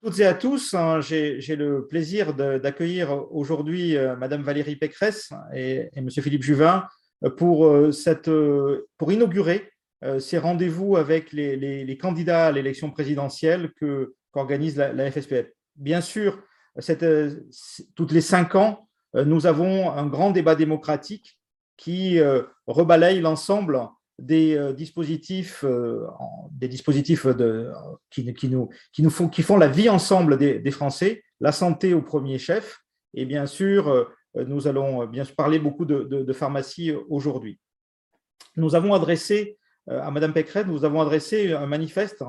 Toutes et à tous, hein, j'ai le plaisir d'accueillir aujourd'hui Madame Valérie Pécresse et Monsieur Philippe Juvin pour inaugurer ces rendez-vous avec les candidats à l'élection présidentielle qu'organise la FSPF. Bien sûr, toutes les 5 ans, nous avons un grand débat démocratique qui rebalaye l'ensemble des dispositifs qui font la vie ensemble des Français, la santé au premier chef. Et bien sûr, nous allons bien sûr parler beaucoup de pharmacie aujourd'hui. Nous avons adressé à Madame Pécresse, nous avons adressé un manifeste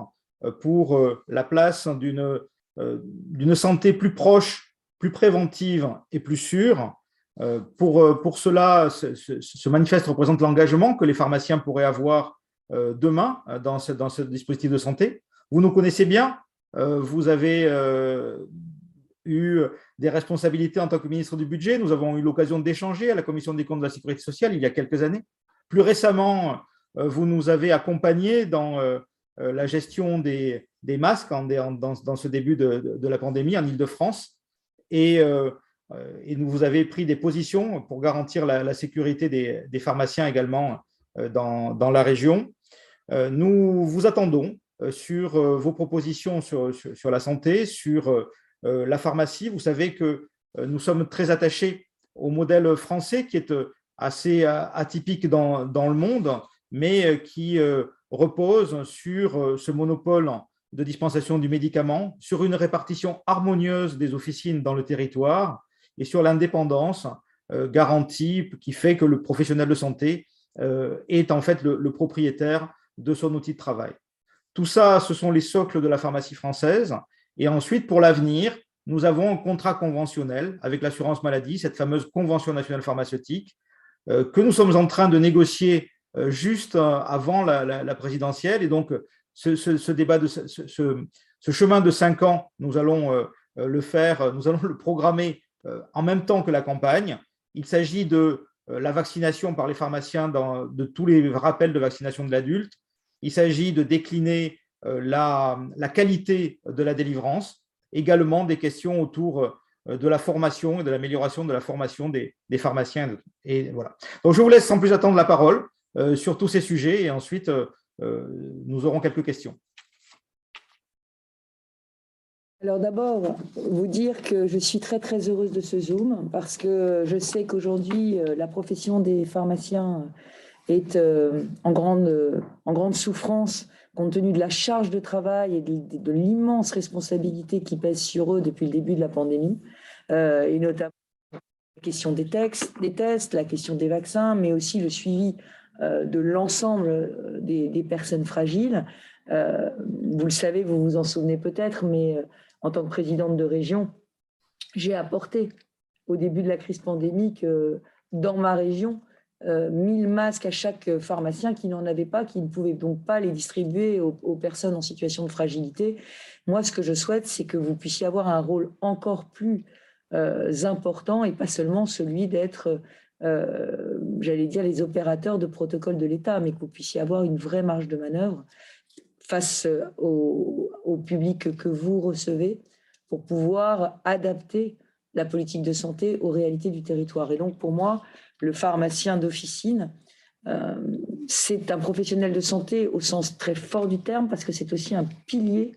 pour la place d'une santé plus proche, plus préventive et plus sûre. Pour cela, ce manifeste représente l'engagement que les pharmaciens pourraient avoir demain dans ce dispositif de santé. Vous nous connaissez bien, vous avez eu des responsabilités en tant que ministre du Budget. Nous avons eu l'occasion d'échanger à la Commission des comptes de la Sécurité sociale il y a quelques années. Plus récemment, vous nous avez accompagnés dans la gestion des masques dans ce début de la pandémie en Île-de-France. Et vous avez pris des positions pour garantir la sécurité des pharmaciens également dans la région. Nous vous attendons sur vos propositions sur la santé, sur la pharmacie. Vous savez que nous sommes très attachés au modèle français qui est assez atypique dans le monde, mais qui repose sur ce monopole de dispensation du médicament, sur une répartition harmonieuse des officines dans le territoire et sur l'indépendance garantie qui fait que le professionnel de santé est en fait le propriétaire de son outil de travail. Tout ça, ce sont les socles de la pharmacie française. Et ensuite, pour l'avenir, nous avons un contrat conventionnel avec l'assurance maladie, cette fameuse convention nationale pharmaceutique, que nous sommes en train de négocier juste avant la présidentielle. Et donc, ce débat, ce chemin de 5 ans, nous allons le faire, nous allons le programmer en même temps que la campagne. Il s'agit de la vaccination par les pharmaciens de tous les rappels de vaccination de l'adulte. Il s'agit de décliner la qualité de la délivrance, également des questions autour de la formation et de l'amélioration de la formation des pharmaciens. Et voilà. Donc, je vous laisse sans plus attendre la parole sur tous ces sujets et ensuite, nous aurons quelques questions. Alors d'abord, vous dire que je suis très très heureuse de ce Zoom parce que je sais qu'aujourd'hui, la profession des pharmaciens est en grande souffrance compte tenu de la charge de travail et de l'immense responsabilité qui pèse sur eux depuis le début de la pandémie, et notamment la question des tests, la question des vaccins, mais aussi le suivi de l'ensemble des personnes fragiles. Vous le savez, vous vous en souvenez peut-être, mais en tant que présidente de région, j'ai apporté au début de la crise pandémique dans ma région 1000 masques à chaque pharmacien qui n'en avait pas, qui ne pouvait donc pas les distribuer aux personnes en situation de fragilité. Moi, ce que je souhaite, c'est que vous puissiez avoir un rôle encore plus important et pas seulement celui d'être, j'allais dire, les opérateurs de protocole de l'État, mais que vous puissiez avoir une vraie marge de manœuvre face au public que vous recevez pour pouvoir adapter la politique de santé aux réalités du territoire. Et donc, pour moi, le pharmacien d'officine, c'est un professionnel de santé au sens très fort du terme, parce que c'est aussi un pilier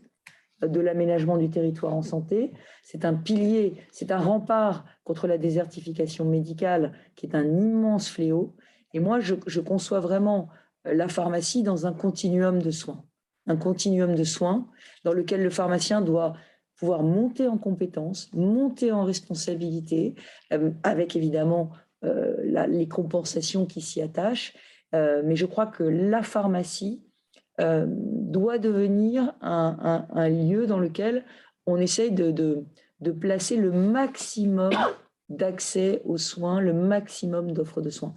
de l'aménagement du territoire en santé. C'est un pilier, c'est un rempart contre la désertification médicale, qui est un immense fléau. Et moi, je conçois vraiment la pharmacie dans un continuum de soins. Un continuum de soins dans lequel le pharmacien doit pouvoir monter en compétences, monter en responsabilité, avec évidemment les compensations qui s'y attachent. Mais je crois que la pharmacie doit devenir un lieu dans lequel on essaye de placer le maximum d'accès aux soins, le maximum d'offres de soins.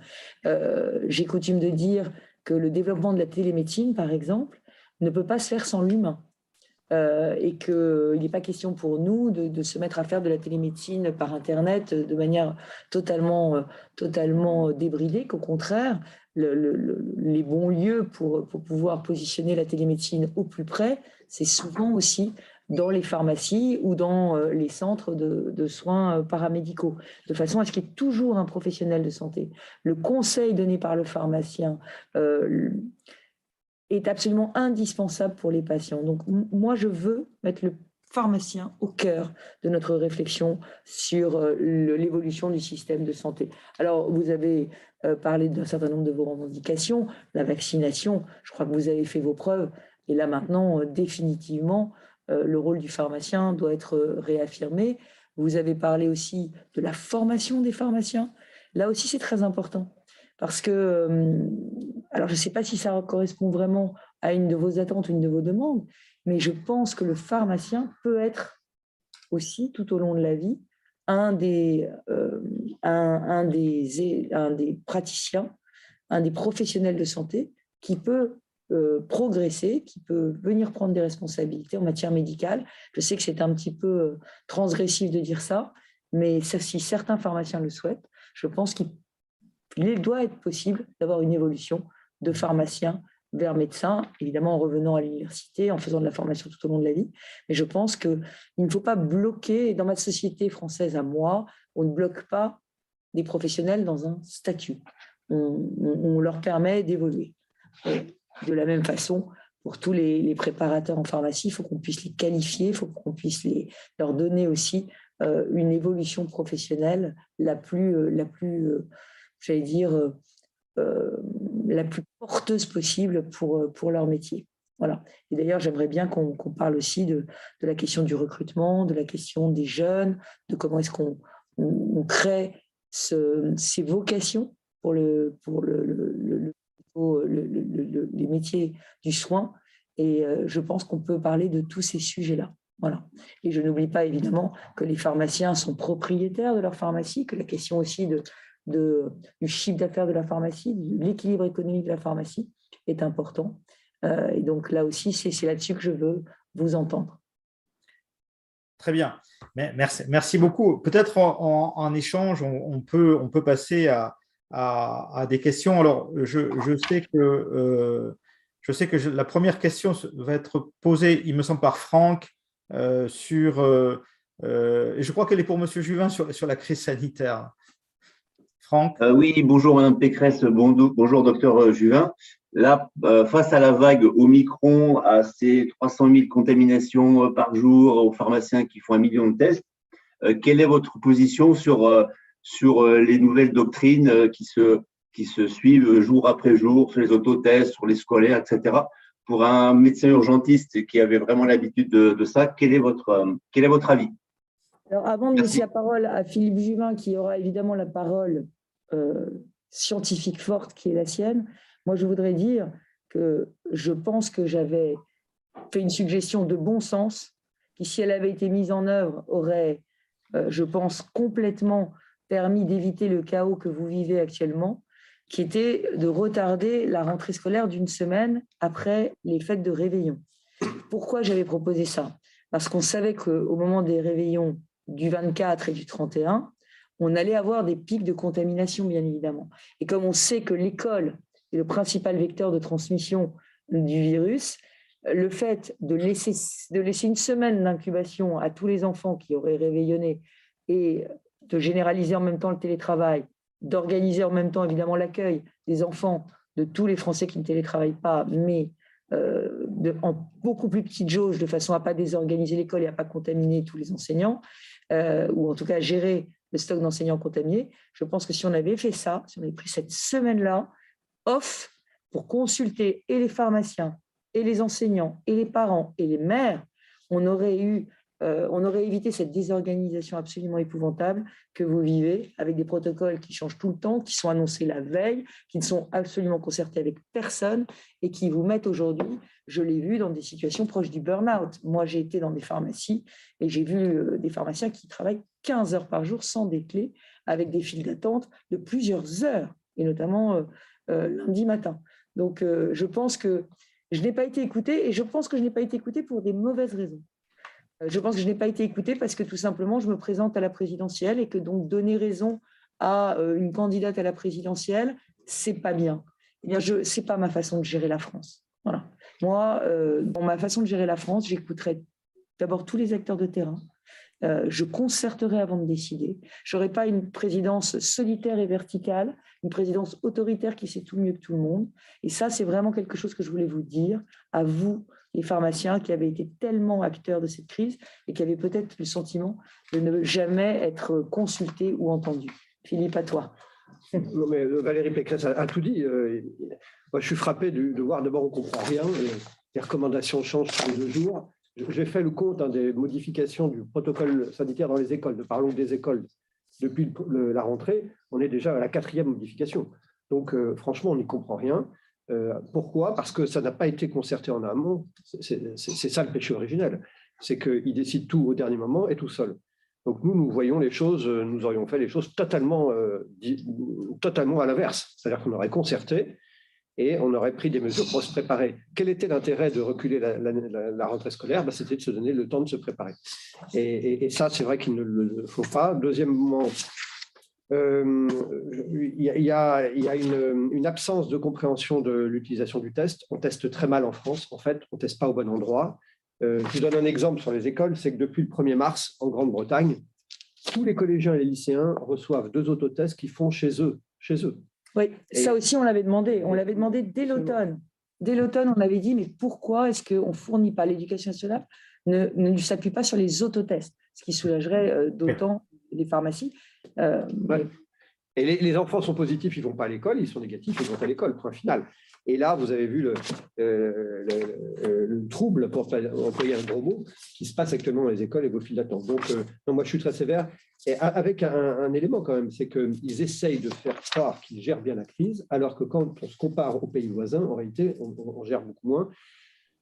J'ai coutume de dire que le développement de la télémédecine, par exemple, ne peut pas se faire sans l'humain. Et qu'il n'est pas question pour nous de se mettre à faire de la télémédecine par Internet de manière totalement débridée, qu'au contraire, les bons lieux pour pouvoir positionner la télémédecine au plus près, c'est souvent aussi dans les pharmacies ou dans les centres de soins paramédicaux, de façon à ce qu'il y ait toujours un professionnel de santé. Le conseil donné par le pharmacien est absolument indispensable pour les patients. Donc, moi, je veux mettre le pharmacien au cœur de notre réflexion sur l'évolution du système de santé. Alors, vous avez parlé d'un certain nombre de vos revendications, la vaccination, je crois que vous avez fait vos preuves, et là maintenant, définitivement, le rôle du pharmacien doit être réaffirmé. Vous avez parlé aussi de la formation des pharmaciens. Là aussi, c'est très important, parce que, alors je ne sais pas si ça correspond vraiment à une de vos attentes ou une de vos demandes, mais je pense que le pharmacien peut être aussi, tout au long de la vie, un des praticiens, un des professionnels de santé qui peut progresser, qui peut venir prendre des responsabilités en matière médicale. Je sais que c'est un petit peu transgressif de dire ça, mais si certains pharmaciens le souhaitent, je pense qu'il doit être possible d'avoir une évolution de pharmacien vers médecin, évidemment en revenant à l'université, en faisant de la formation tout au long de la vie. Mais je pense qu'il ne faut pas bloquer, dans ma société française à moi, on ne bloque pas des professionnels dans un statut. On leur permet d'évoluer. De la même façon, pour tous les préparateurs en pharmacie, il faut qu'on puisse les qualifier, il faut qu'on puisse leur donner aussi une évolution professionnelle la plus j'allais dire, la plus porteuse possible pour leur métier. Voilà. Et d'ailleurs, j'aimerais bien qu'on parle aussi de la question du recrutement, de la question des jeunes, de comment est-ce qu'on crée ces vocations pour les métiers du soin. Et je pense qu'on peut parler de tous ces sujets-là. Voilà. Et je n'oublie pas évidemment que les pharmaciens sont propriétaires de leur pharmacie, que la question aussi du chiffre d'affaires de la pharmacie, de l'équilibre économique de la pharmacie est important. Et donc là aussi, c'est là-dessus que je veux vous entendre. Très bien. Merci beaucoup. Peut-être en échange, on peut passer à des questions. Alors, je sais que la première question va être posée, il me semble, par Franck je crois qu'elle est pour Monsieur Juvin sur la crise sanitaire. Franck. Oui, bonjour Madame Pécresse, bonjour Docteur Juvin. Là, face à la vague Omicron, à ces 300 000 contaminations par jour, aux pharmaciens qui font 1 million de tests, quelle est votre position sur les nouvelles doctrines qui se suivent jour après jour, sur les autotests, sur les scolaires, etc. Pour un médecin urgentiste qui avait vraiment l'habitude de ça, quel est votre avis? Alors, avant de laisser la parole à Philippe Juvin, qui aura évidemment la parole scientifique forte qui est la sienne, moi je voudrais dire que je pense que j'avais fait une suggestion de bon sens qui, si elle avait été mise en œuvre, aurait, je pense, complètement permis d'éviter le chaos que vous vivez actuellement, qui était de retarder la rentrée scolaire d'1 semaine après les fêtes de réveillon. Pourquoi j'avais proposé ça? Parce qu'on savait qu'au moment des réveillons du 24 et du 31, on allait avoir des pics de contamination, bien évidemment. Et comme on sait que l'école est le principal vecteur de transmission du virus, le fait de laisser 1 semaine d'incubation à tous les enfants qui auraient réveillonné et de généraliser en même temps le télétravail, d'organiser en même temps évidemment l'accueil des enfants de tous les Français qui ne télétravaillent pas, mais en beaucoup plus petite jauge, de façon à ne pas désorganiser l'école et à ne pas contaminer tous les enseignants, ou en tout cas gérer le stock d'enseignants contaminés. Je pense que si on avait fait ça, si on avait pris cette semaine-là off pour consulter et les pharmaciens, et les enseignants, et les parents, et les mères, on aurait évité cette désorganisation absolument épouvantable que vous vivez, avec des protocoles qui changent tout le temps, qui sont annoncés la veille, qui ne sont absolument concertés avec personne et qui vous mettent aujourd'hui, je l'ai vu, dans des situations proches du burn-out. Moi, j'ai été dans des pharmacies et j'ai vu des pharmaciens qui travaillent 15 heures par jour sans des clés, avec des files d'attente de plusieurs heures, et notamment lundi matin. Donc, je pense que je n'ai pas été écoutée, et je pense que je n'ai pas été écoutée pour des mauvaises raisons. Je pense que je n'ai pas été écoutée parce que tout simplement, je me présente à la présidentielle et que donc donner raison à une candidate à la présidentielle, c'est pas bien. Eh bien, c'est pas ma façon de gérer la France. Voilà. Moi, dans ma façon de gérer la France, j'écouterai d'abord tous les acteurs de terrain. Je concerterai avant de décider. Je n'aurai pas une présidence solitaire et verticale, une présidence autoritaire qui sait tout mieux que tout le monde. Et ça, c'est vraiment quelque chose que je voulais vous dire à vous, les pharmaciens qui avaient été tellement acteurs de cette crise et qui avaient peut-être le sentiment de ne jamais être consultés ou entendus. Philippe, à toi. Non, mais Valérie Pécresse a tout dit. Moi, je suis frappé de voir, d'abord, on ne comprend rien. Les recommandations changent tous les 2 jours. J'ai fait le compte des modifications du protocole sanitaire dans les écoles. Nous parlons des écoles. Depuis la rentrée, on est déjà à la 4e modification. Donc, franchement, on n'y comprend rien. Pourquoi ? Parce que ça n'a pas été concerté en amont. C'est ça le péché originel. C'est qu'il décide tout au dernier moment et tout seul. Donc, nous voyons les choses, nous aurions fait les choses totalement à l'inverse. C'est-à-dire qu'on aurait concerté et on aurait pris des mesures pour se préparer. Quel était l'intérêt de reculer la rentrée scolaire ? C'était de se donner le temps de se préparer. Et ça, c'est vrai qu'il ne le faut pas. Deuxièmement, il y a une absence de compréhension de l'utilisation du test. On teste très mal en France. En fait, on ne teste pas au bon endroit. Je vous donne un exemple sur les écoles, c'est que depuis le 1er mars, en Grande-Bretagne, tous les collégiens et les lycéens reçoivent 2 autotests qu'ils font chez eux. Oui, ça aussi, on l'avait demandé. On l'avait demandé dès l'automne. Dès l'automne, on avait dit, mais pourquoi est-ce qu'on ne fournit pas l'éducation nationale ne s'appuie pas sur les autotests, ce qui soulagerait d'autant les pharmacies. Ouais. Et les enfants sont positifs, ils ne vont pas à l'école, ils sont négatifs, ils vont à l'école, point final. Et là, vous avez vu le trouble, pour employer un gros mot, qui se passe actuellement dans les écoles et vos files d'attente. Donc, non, moi, je suis très sévère. Et avec un élément quand même, c'est qu'ils essayent de faire croire qu'ils gèrent bien la crise, alors que quand on se compare aux pays voisins, en réalité, on gère beaucoup moins.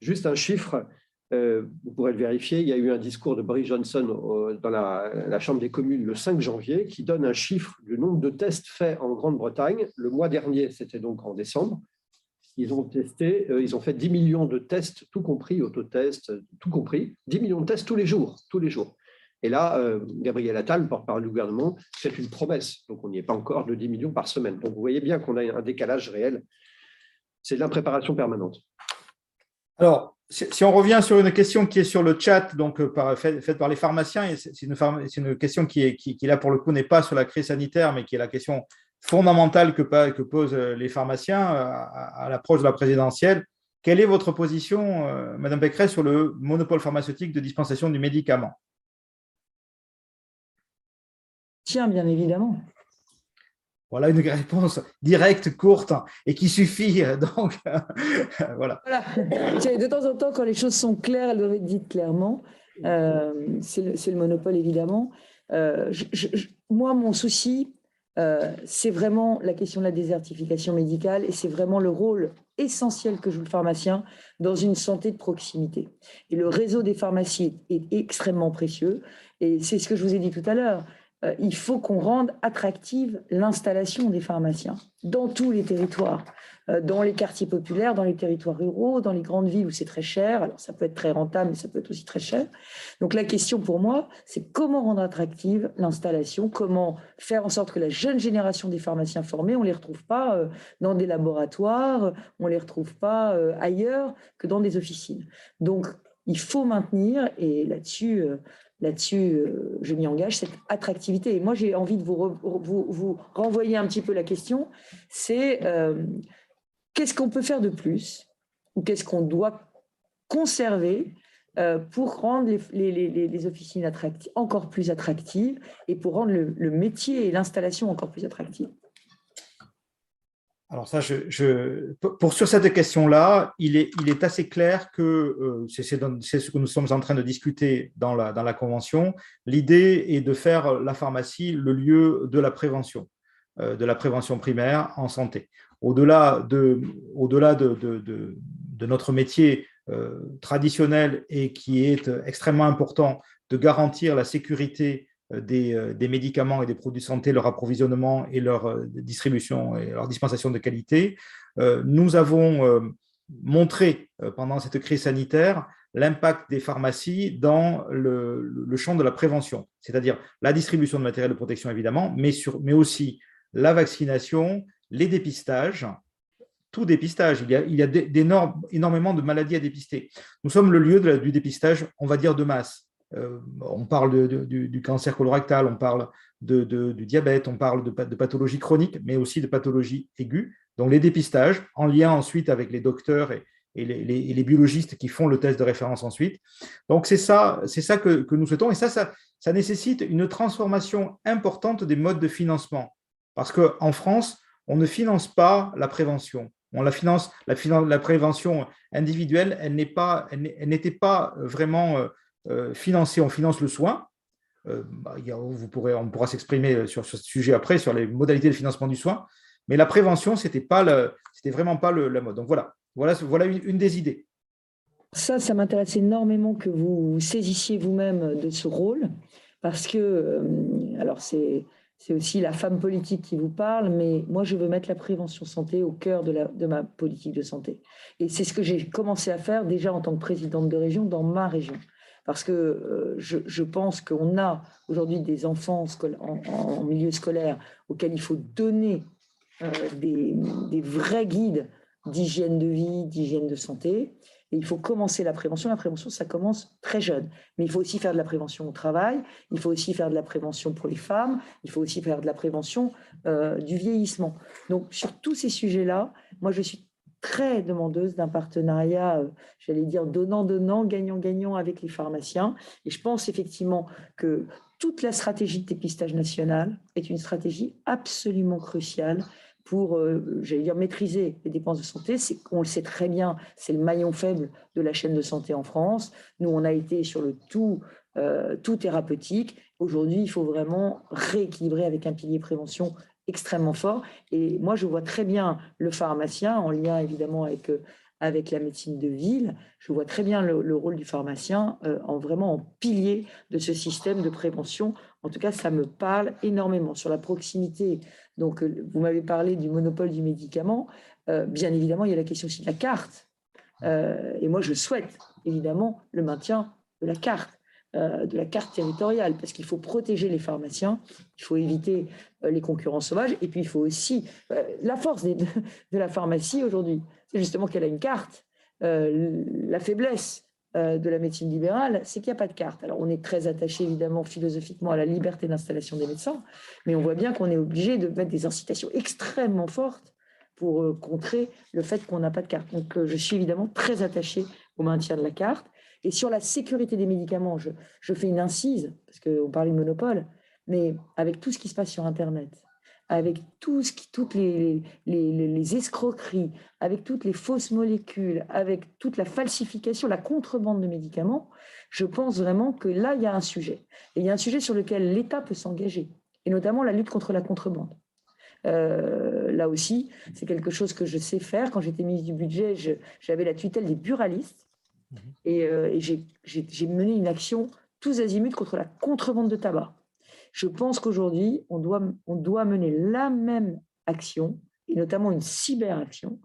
Juste un chiffre, vous pourrez le vérifier, il y a eu un discours de Boris Johnson dans la Chambre des communes le 5 janvier qui donne un chiffre du nombre de tests faits en Grande-Bretagne. Le mois dernier, c'était donc en décembre. Ils ont fait 10 millions de tests, tout compris, autotests, tout compris, 10 millions de tests tous les jours. Et là, Gabriel Attal, porte-parole du gouvernement, c'est une promesse. Donc, on n'y est pas encore de 10 millions par semaine. Donc, vous voyez bien qu'on a un décalage réel. C'est de l'impréparation permanente. Alors, si on revient sur une question qui est sur le chat, donc faite par les pharmaciens, et c'est une question qui là, pour le coup, n'est pas sur la crise sanitaire, mais qui est la question fondamentale que posent les pharmaciens à l'approche de la présidentielle. Quelle est votre position, Madame Pécresse, sur le monopole pharmaceutique de dispensation du médicament ? Tiens, bien évidemment. Voilà une réponse directe, courte et qui suffit. Donc, voilà. De temps en temps, quand les choses sont claires, elles doivent être dites clairement. C'est le monopole, évidemment. Moi, mon souci, c'est vraiment la question de la désertification médicale et c'est vraiment le rôle essentiel que joue le pharmacien dans une santé de proximité. Et le réseau des pharmacies est extrêmement précieux. Et c'est ce que je vous ai dit tout à l'heure. Il faut qu'on rende attractive l'installation des pharmaciens dans tous les territoires, dans les quartiers populaires, dans les territoires ruraux, dans les grandes villes où c'est très cher. Alors, ça peut être très rentable, mais ça peut être aussi très cher. Donc, la question pour moi, c'est comment rendre attractive l'installation, comment faire en sorte que la jeune génération des pharmaciens formés, on ne les retrouve pas dans des laboratoires, on ne les retrouve pas ailleurs que dans des officines. Donc, il faut maintenir, et là-dessus, je m'y engage, cette attractivité. Et moi, j'ai envie de vous renvoyer un petit peu la question, c'est qu'est-ce qu'on peut faire de plus ou qu'est-ce qu'on doit conserver pour rendre les officines encore plus attractives et pour rendre le métier et l'installation encore plus attractifs. Alors ça, sur cette question-là, il est assez clair que c'est ce que nous sommes en train de discuter dans la Convention. L'idée est de faire la pharmacie le lieu de la prévention primaire en santé. Au-delà de notre métier traditionnel et qui est extrêmement important de garantir la sécurité des médicaments et des produits de santé, leur approvisionnement et leur distribution et leur dispensation de qualité. Nous avons montré pendant cette crise sanitaire l'impact des pharmacies dans le champ de la prévention, c'est-à-dire la distribution de matériel de protection évidemment, mais aussi la vaccination, les dépistages tout dépistage. Il y a énormément de maladies à dépister. Nous sommes le lieu du dépistage, on va dire, de masse. On parle du cancer colorectal, on parle du diabète, on parle de pathologies chroniques, mais aussi de pathologies aiguës. Donc, les dépistages, en lien ensuite avec les docteurs et les biologistes qui font le test de référence ensuite. Donc, c'est ça que nous souhaitons. Et ça nécessite une transformation importante des modes de financement. Parce qu'en France, on ne finance pas la prévention. On la finance, la prévention individuelle, elle n'était pas vraiment financée. On finance le soin. On pourra s'exprimer sur ce sujet après, sur les modalités de financement du soin. Mais la prévention, c'était vraiment pas la mode. Donc voilà une des idées. Ça m'intéresse énormément que vous saisissiez vous-même de ce rôle, parce que, alors c'est aussi la femme politique qui vous parle, mais moi je veux mettre la prévention santé au cœur de ma politique de santé. Et c'est ce que j'ai commencé à faire déjà en tant que présidente de région dans ma région. Parce que je pense qu'on a aujourd'hui des enfants en milieu scolaire auxquels il faut donner des vrais guides d'hygiène de vie, d'hygiène de santé. Et il faut commencer la prévention. La prévention, ça commence très jeune. Mais il faut aussi faire de la prévention au travail, il faut aussi faire de la prévention pour les femmes, il faut aussi faire de la prévention du vieillissement. Donc, sur tous ces sujets-là, moi, je suis très demandeuse d'un partenariat, j'allais dire donnant-donnant, gagnant-gagnant avec les pharmaciens. Et je pense effectivement que toute la stratégie de dépistage national est une stratégie absolument cruciale pour, j'allais dire, maîtriser les dépenses de santé. On le sait très bien, c'est le maillon faible de la chaîne de santé en France. Nous, on a été sur le tout thérapeutique. Aujourd'hui, il faut vraiment rééquilibrer avec un pilier prévention extrêmement fort. Et moi, je vois très bien le pharmacien, en lien évidemment avec la médecine de ville, je vois très bien le rôle du pharmacien vraiment en pilier de ce système de prévention. En tout cas, ça me parle énormément sur la proximité. Donc, vous m'avez parlé du monopole du médicament. Bien évidemment, il y a la question aussi de la carte. Et moi, je souhaite évidemment le maintien de la carte territoriale, parce qu'il faut protéger les pharmaciens, il faut éviter les concurrents sauvages, et puis il faut aussi... la force de la pharmacie aujourd'hui, c'est justement qu'elle a une carte. La faiblesse de la médecine libérale, c'est qu'il n'y a pas de carte. Alors, on est très attaché, évidemment, philosophiquement à la liberté d'installation des médecins, mais on voit bien qu'on est obligé de mettre des incitations extrêmement fortes pour contrer le fait qu'on n'a pas de carte. Donc, je suis évidemment très attachée au maintien de la carte. Et sur la sécurité des médicaments, je fais une incise, parce qu'on parlait de monopole, mais avec tout ce qui se passe sur Internet, avec toutes les escroqueries, avec toutes les fausses molécules, avec toute la falsification, la contrebande de médicaments, je pense vraiment que là, il y a un sujet. Et il y a un sujet sur lequel l'État peut s'engager, et notamment la lutte contre la contrebande. Là aussi, c'est quelque chose que je sais faire. Quand j'étais ministre du Budget, j'avais la tutelle des buralistes, et j'ai mené une action tous azimuts contre la contrebande de tabac. Je pense qu'aujourd'hui, on doit mener la même action, et notamment une cyberaction,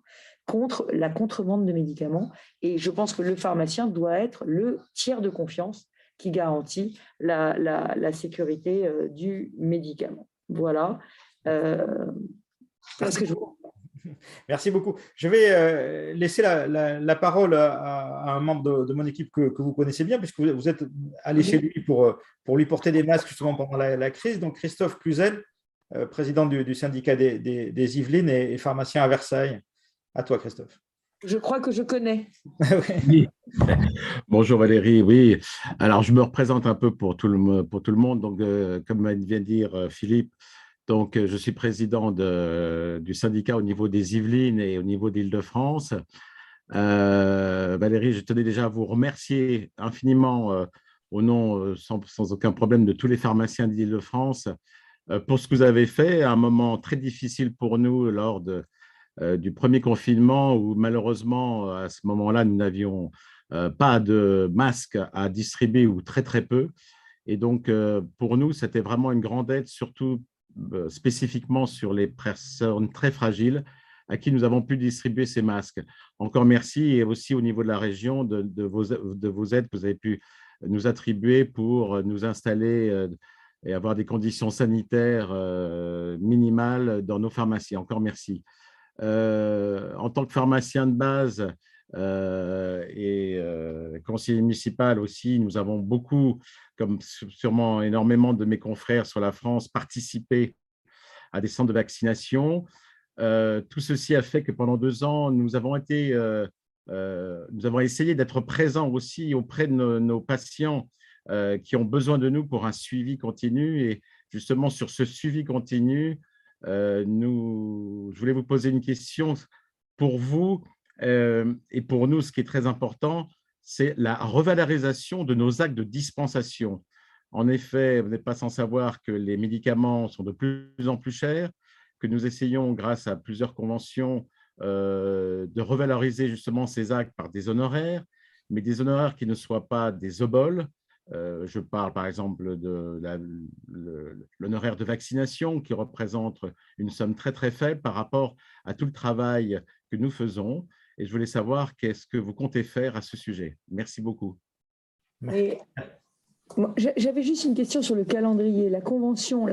contre la contrebande de médicaments. Et je pense que le pharmacien doit être le tiers de confiance qui garantit la sécurité du médicament. Voilà. Parce que Merci beaucoup. Je vais laisser la parole à un membre de mon équipe que vous connaissez bien, puisque vous êtes allé chez lui pour lui porter des masques justement pendant la crise. Donc, Christophe Cluzel, président du syndicat des Yvelines et pharmacien à Versailles. À toi, Christophe. Je crois que je connais. Oui. Bonjour Valérie, oui. Alors, je me représente un peu pour tout le monde. Donc, comme vient de dire Philippe, donc, je suis président du syndicat au niveau des Yvelines et au niveau d'Île-de-France. Valérie, je tenais déjà à vous remercier infiniment au nom, sans aucun problème, de tous les pharmaciens d'Île-de-France pour ce que vous avez fait à un moment très difficile pour nous lors du premier confinement où malheureusement, à ce moment-là, nous n'avions pas de masques à distribuer ou très, très peu. Et donc, pour nous, c'était vraiment une grande aide, surtout spécifiquement sur les personnes très fragiles à qui nous avons pu distribuer ces masques. Encore merci, et aussi au niveau de la région de vos aides que vous avez pu nous attribuer pour nous installer et avoir des conditions sanitaires minimales dans nos pharmacies. Encore merci. En tant que pharmacien de base et conseiller municipal aussi, nous avons beaucoup, comme sûrement énormément de mes confrères sur la France, participé à des centres de vaccination. Tout ceci a fait que pendant 2 ans, nous avons essayé d'être présents aussi auprès de nos patients qui ont besoin de nous pour un suivi continu. Et justement, sur ce suivi continu, je voulais vous poser une question. Pour vous et pour nous, ce qui est très important, c'est la revalorisation de nos actes de dispensation. En effet, vous n'êtes pas sans savoir que les médicaments sont de plus en plus chers, que nous essayons, grâce à plusieurs conventions, de revaloriser justement ces actes par des honoraires, mais des honoraires qui ne soient pas des oboles. Je parle par exemple de l'honoraire de vaccination qui représente une somme très très faible par rapport à tout le travail que nous faisons. Et je voulais savoir qu'est-ce que vous comptez faire à ce sujet. Merci beaucoup. Et j'avais juste une question sur le calendrier. La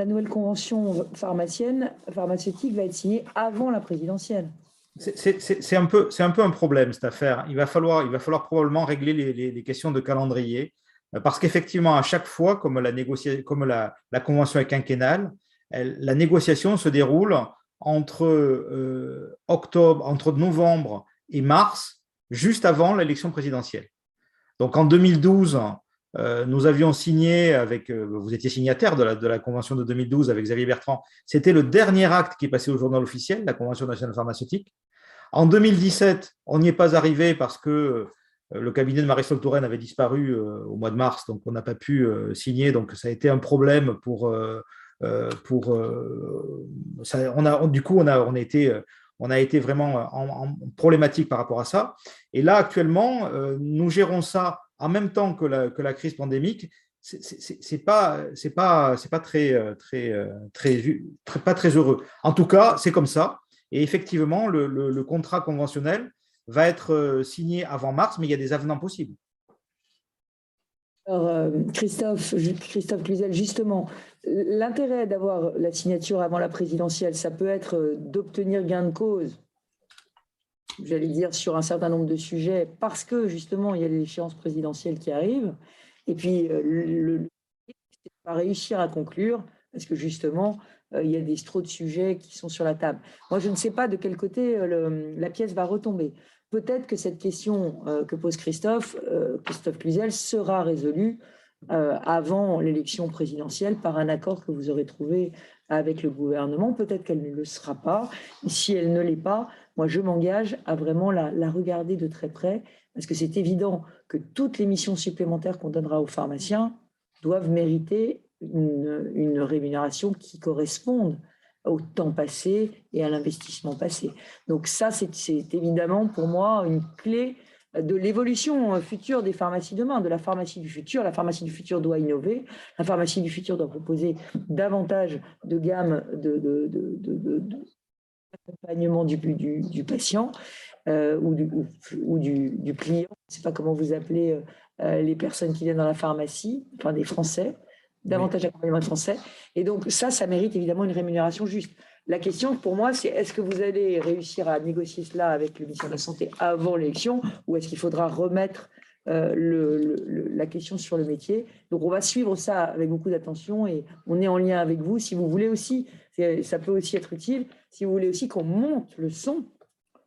nouvelle convention pharmaceutique va être signée avant la présidentielle. C'est un peu un problème, cette affaire. Il va falloir probablement régler les questions de calendrier, parce qu'effectivement, à chaque fois, comme la convention est quinquennale, la négociation se déroule entre novembre et mars, juste avant l'élection présidentielle. Donc en 2012, nous avions signé vous étiez signataire de la convention de 2012 avec Xavier Bertrand. C'était le dernier acte qui est passé au journal officiel, la Convention nationale pharmaceutique. En 2017, on n'y est pas arrivé parce que le cabinet de Marisol Touraine avait disparu au mois de mars, donc on n'a pas pu signer. Donc ça a été un problème on a été vraiment en problématique par rapport à ça. Et là, actuellement, nous gérons ça en même temps que la crise pandémique. C'est pas très heureux. En tout cas, c'est comme ça. Et effectivement, le contrat conventionnel va être signé avant mars, mais il y a des avenants possibles. Alors, Christophe Cluzel, justement, l'intérêt d'avoir la signature avant la présidentielle, ça peut être d'obtenir gain de cause, j'allais dire, sur un certain nombre de sujets, parce que justement, il y a l'échéance présidentielle qui arrive. Et puis, c'est de pas réussir à conclure, parce que justement, il y a trop de sujets qui sont sur la table. Moi, je ne sais pas de quel côté la pièce va retomber. Peut-être que cette question que pose Christophe Cluzel sera résolue avant l'élection présidentielle par un accord que vous aurez trouvé avec le gouvernement. Peut-être qu'elle ne le sera pas. Et si elle ne l'est pas, moi, je m'engage à vraiment la regarder de très près, parce que c'est évident que toutes les missions supplémentaires qu'on donnera aux pharmaciens doivent mériter une rémunération qui corresponde au temps passé et à l'investissement passé. Donc ça, c'est évidemment pour moi une clé de l'évolution future des pharmacies demain, de la pharmacie du futur. La pharmacie du futur doit innover, la pharmacie du futur doit proposer davantage de gamme d'accompagnement du patient ou du client. Je ne sais pas comment vous appelez les personnes qui viennent dans la pharmacie, enfin des Français, davantage d'accompagnement français. Et donc, ça mérite évidemment une rémunération juste. La question pour moi, c'est est-ce que vous allez réussir à négocier cela avec le ministère de la Santé avant l'élection, ou est-ce qu'il faudra remettre la question sur le métier? Donc, on va suivre ça avec beaucoup d'attention et on est en lien avec vous. Si vous voulez aussi, ça peut aussi être utile, si vous voulez aussi qu'on monte le son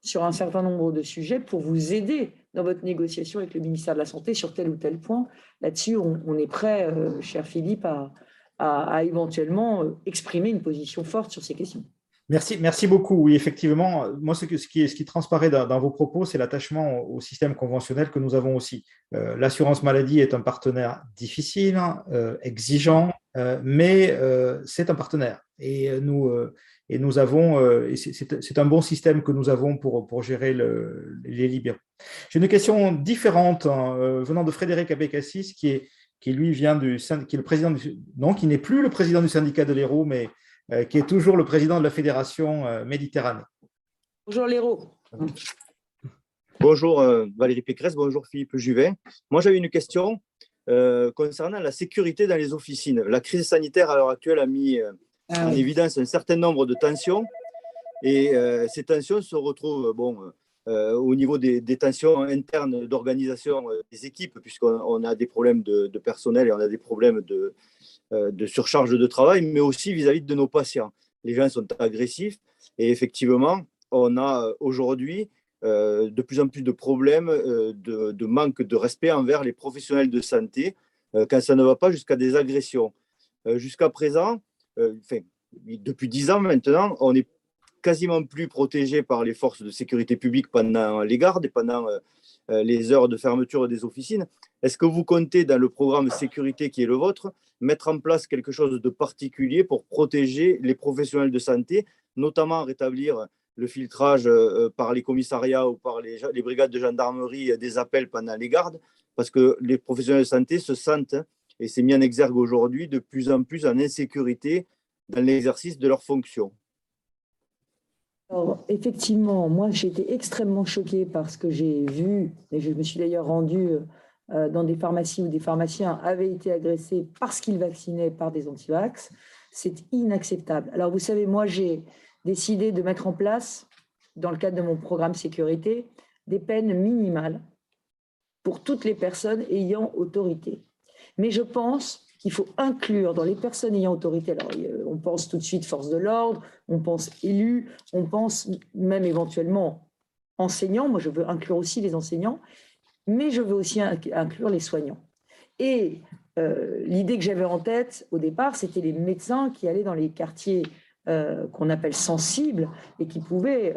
sur un certain nombre de sujets pour vous aider dans votre négociation avec le ministère de la Santé sur tel ou tel point. Là-dessus, on est prêt, cher Philippe, à éventuellement exprimer une position forte sur ces questions. Merci beaucoup. Oui, effectivement, moi, ce qui transparaît dans vos propos, c'est l'attachement au système conventionnel que nous avons aussi. L'assurance maladie est un partenaire difficile, exigeant, mais c'est un partenaire. Et nous avons, c'est un bon système que nous avons pour gérer les libéraux. J'ai une question différente venant de Frédéric Abécassis, qui lui vient qui est le président qui n'est plus le président du syndicat de l'Hérault, mais qui est toujours le président de la Fédération Méditerranée. Bonjour l'Hérault. Bonjour Valérie Pécresse, bonjour Philippe Juvin. Moi j'avais une question concernant la sécurité dans les officines. La crise sanitaire à l'heure actuelle a mis en évidence un certain nombre de tensions Et ces tensions se retrouvent au niveau des tensions internes d'organisation des équipes, puisqu'on a des problèmes de personnel et on a des problèmes de surcharge de travail, mais aussi vis-à-vis de nos patients. Les gens sont agressifs et effectivement, on a aujourd'hui de plus en plus de problèmes de manque de respect envers les professionnels de santé quand ça ne va pas jusqu'à des agressions. Jusqu'à présent, depuis 10 ans maintenant, on est quasiment plus protégé par les forces de sécurité publique pendant les gardes et pendant les heures de fermeture des officines. Est-ce que vous comptez, dans le programme sécurité qui est le vôtre, mettre en place quelque chose de particulier pour protéger les professionnels de santé, notamment rétablir le filtrage par les commissariats ou par les brigades de gendarmerie des appels pendant les gardes, parce que les professionnels de santé se sentent, et c'est mis en exergue aujourd'hui, de plus en plus en insécurité dans l'exercice de leurs fonctions. Alors, effectivement, moi, j'ai été extrêmement choquée par ce que j'ai vu, et je me suis d'ailleurs rendue dans des pharmacies où des pharmaciens avaient été agressés parce qu'ils vaccinaient par des antivax. C'est inacceptable. Alors, vous savez, moi, j'ai décidé de mettre en place, dans le cadre de mon programme sécurité, des peines minimales pour toutes les personnes ayant autorité. Mais je pense qu'il faut inclure dans les personnes ayant autorité, alors on pense tout de suite force de l'ordre, on pense élus, on pense même éventuellement enseignants, moi je veux inclure aussi les enseignants, mais je veux aussi inclure les soignants. Et l'idée que j'avais en tête au départ, c'était les médecins qui allaient dans les quartiers qu'on appelle sensibles et qui pouvaient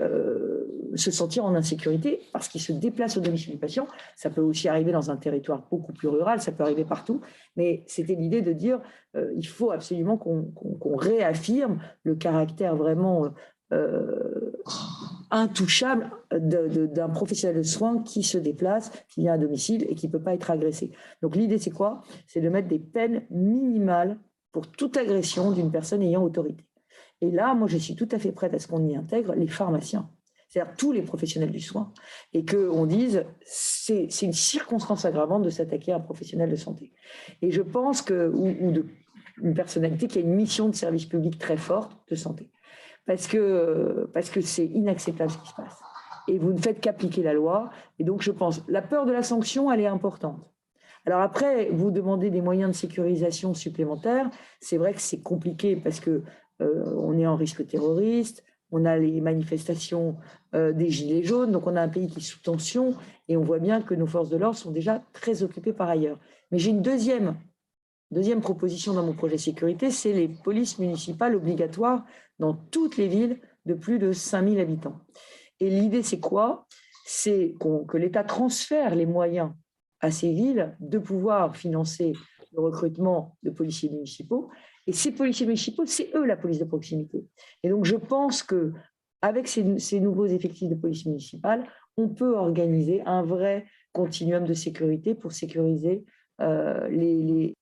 se sentir en insécurité parce qu'ils se déplacent au domicile du patient. Ça peut aussi arriver dans un territoire beaucoup plus rural, ça peut arriver partout, mais c'était l'idée de dire il faut absolument qu'on réaffirme le caractère vraiment intouchable d'un professionnel de soins qui se déplace, qui vient à domicile et qui ne peut pas être agressé. Donc l'idée, c'est quoi? C'est de mettre des peines minimales pour toute agression d'une personne ayant autorité. Et là, moi, je suis tout à fait prête à ce qu'on y intègre les pharmaciens, c'est-à-dire tous les professionnels du soin, et qu'on dise c'est une circonstance aggravante de s'attaquer à un professionnel de santé. Et je pense ou une personnalité qui a une mission de service public très forte de santé. Parce que c'est inacceptable ce qui se passe. Et vous ne faites qu'appliquer la loi. Et donc, je pense, la peur de la sanction, elle est importante. Alors après, vous demandez des moyens de sécurisation supplémentaires. C'est vrai que c'est compliqué parce que on est en risque terroriste, on a les manifestations des Gilets jaunes, donc on a un pays qui est sous tension et on voit bien que nos forces de l'ordre sont déjà très occupées par ailleurs. Mais j'ai une deuxième proposition dans mon projet sécurité, c'est les polices municipales obligatoires dans toutes les villes de plus de 5000 habitants. Et l'idée, c'est quoi? C'est que l'État transfère les moyens à ces villes de pouvoir financer le recrutement de policiers municipaux. Et ces policiers municipaux, c'est eux la police de proximité. Et donc, je pense qu'avec ces nouveaux effectifs de police municipale, on peut organiser un vrai continuum de sécurité pour sécuriser les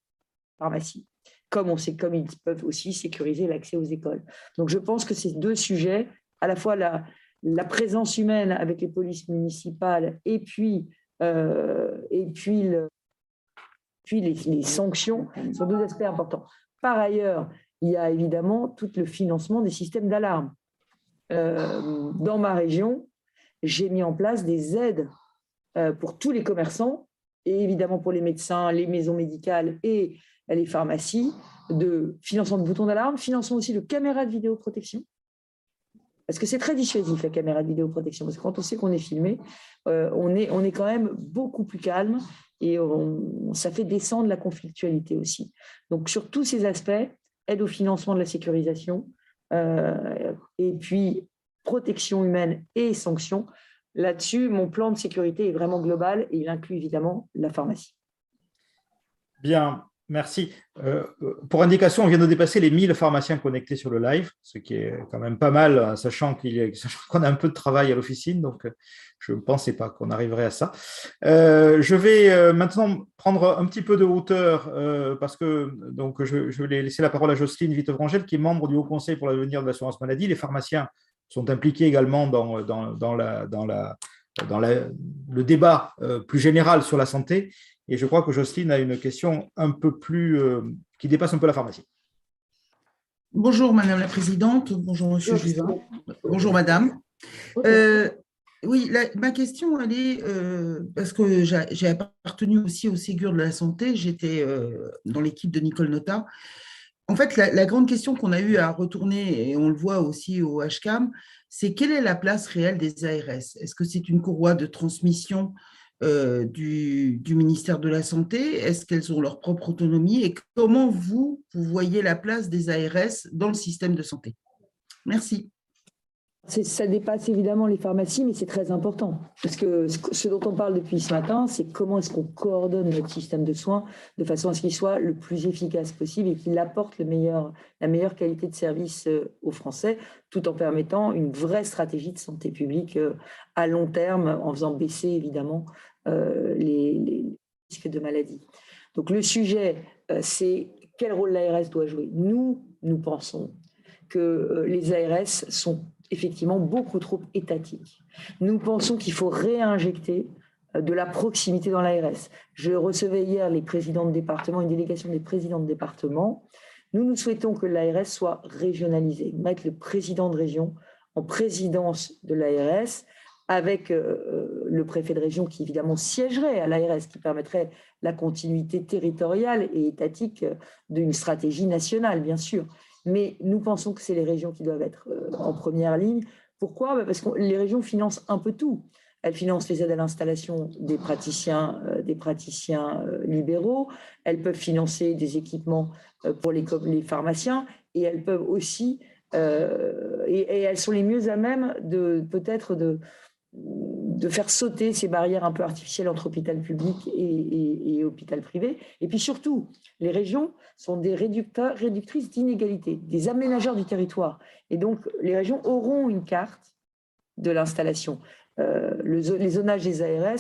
pharmacies, comme ils peuvent aussi sécuriser l'accès aux écoles. Donc, je pense que ces deux sujets, à la fois la présence humaine avec les polices municipales et puis les sanctions, sont deux aspects importants. Par ailleurs, il y a évidemment tout le financement des systèmes d'alarme. Dans ma région, j'ai mis en place des aides pour tous les commerçants et évidemment pour les médecins, les maisons médicales et les pharmacies, de financement de boutons d'alarme, financement aussi de caméras de vidéoprotection. Parce que c'est très dissuasif, la caméra de vidéoprotection. Parce que quand on sait qu'on est filmé, on est quand même beaucoup plus calme et ça fait descendre la conflictualité aussi. Donc, sur tous ces aspects, aide au financement de la sécurisation, et puis protection humaine et sanctions. Là-dessus, mon plan de sécurité est vraiment global et il inclut évidemment la pharmacie. Bien. Merci. Pour indication, on vient de dépasser les 1000 pharmaciens connectés sur le live, ce qui est quand même pas mal, sachant qu'on a un peu de travail à l'officine, donc je ne pensais pas qu'on arriverait à ça. Je vais maintenant prendre un petit peu de hauteur parce que donc, je vais laisser la parole à Jocelyne Witte-Vrangel, qui est membre du Haut Conseil pour l'avenir de l'assurance maladie. Les pharmaciens sont impliqués également dans le débat plus général sur la santé. Et je crois que Jocelyne a une question un peu plus qui dépasse un peu la pharmacie. Bonjour Madame la Présidente, bonjour Monsieur Juvin, bonjour Madame. Oui, ma question, elle est, parce que j'ai appartenu aussi au Ségur de la Santé, j'étais dans l'équipe de Nicole Notat. En fait, la grande question qu'on a eu à retourner, et on le voit aussi au HCAM, c'est quelle est la place réelle des ARS? Est-ce que c'est une courroie de transmission du ministère de la Santé? Est-ce qu'elles ont leur propre autonomie? Et comment vous voyez la place des ARS dans le système de santé? Merci. Ça dépasse évidemment les pharmacies, mais c'est très important. Parce que ce dont on parle depuis ce matin, c'est comment est-ce qu'on coordonne notre système de soins de façon à ce qu'il soit le plus efficace possible et qu'il apporte la meilleure qualité de service aux Français, tout en permettant une vraie stratégie de santé publique à long terme, en faisant baisser évidemment les risques de maladie. Donc le sujet, c'est quel rôle l'ARS doit jouer. Nous pensons que les ARS sont effectivement beaucoup trop étatiques. Nous pensons qu'il faut réinjecter de la proximité dans l'ARS. Je recevais hier les présidents de département, une délégation des présidents de département. Nous souhaitons que l'ARS soit régionalisée, mettre le président de région en présidence de l'ARS, avec le préfet de région qui évidemment siégerait à l'ARS, qui permettrait la continuité territoriale et étatique d'une stratégie nationale, bien sûr. Mais nous pensons que c'est les régions qui doivent être en première ligne. Pourquoi ? Parce que les régions financent un peu tout. Elles financent les aides à l'installation des praticiens libéraux. Elles peuvent financer des équipements pour les pharmaciens. Et elles peuvent aussi, et elles sont les mieux à même peut-être de faire sauter ces barrières un peu artificielles entre hôpital public et hôpital privé. Et puis surtout, les régions sont des réductrices d'inégalités, des aménageurs du territoire. Et donc, les régions auront une carte de l'installation. Les zonages des ARS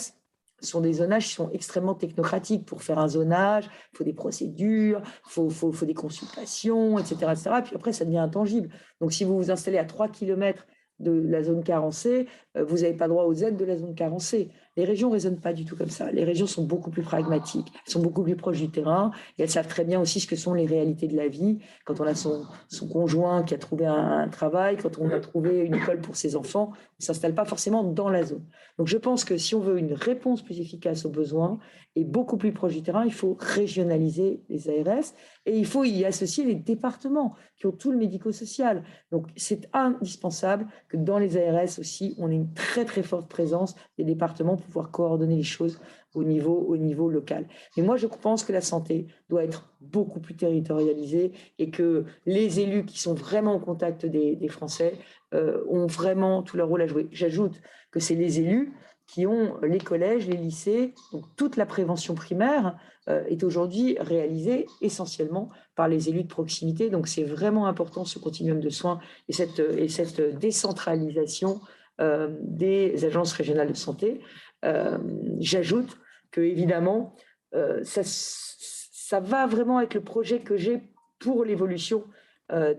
sont des zonages qui sont extrêmement technocratiques. Pour faire un zonage, il faut des procédures, il faut des consultations, etc., etc. Et puis après, ça devient intangible. Donc, si vous vous installez à 3 km de la zone carencée, vous n'avez pas droit aux aides de la zone carencée. Les régions ne raisonnent pas du tout comme ça. Les régions sont beaucoup plus pragmatiques, elles sont beaucoup plus proches du terrain et elles savent très bien aussi ce que sont les réalités de la vie. Quand on a son conjoint qui a trouvé un travail, quand on a trouvé une école pour ses enfants, on ne s'installe pas forcément dans la zone. Donc je pense que si on veut une réponse plus efficace aux besoins et beaucoup plus proche du terrain, il faut régionaliser les ARS et il faut y associer les départements qui ont tout le médico-social. Donc c'est indispensable que dans les ARS aussi, on ait une très très forte présence des départements pour pouvoir coordonner les choses au niveau local. Mais moi, je pense que la santé doit être beaucoup plus territorialisée et que les élus qui sont vraiment au contact des Français ont vraiment tout leur rôle à jouer. J'ajoute que c'est les élus qui ont les collèges, les lycées, donc toute la prévention primaire est aujourd'hui réalisée essentiellement par les élus de proximité. Donc c'est vraiment important ce continuum de soins et cette décentralisation des agences régionales de santé. J'ajoute que évidemment ça va vraiment avec le projet que j'ai pour l'évolution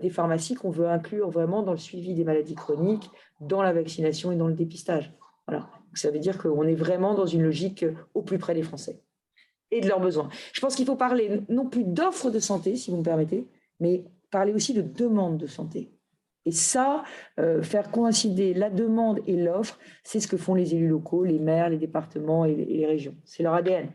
des pharmacies qu'on veut inclure vraiment dans le suivi des maladies chroniques, dans la vaccination et dans le dépistage. Voilà. Donc, ça veut dire qu'on est vraiment dans une logique au plus près des Français et de leurs besoins. Je pense qu'il faut parler non plus d'offres de santé, si vous me permettez, mais parler aussi de demande de santé. Et ça, faire coïncider la demande et l'offre, c'est ce que font les élus locaux, les maires, les départements et les régions. C'est leur ADN.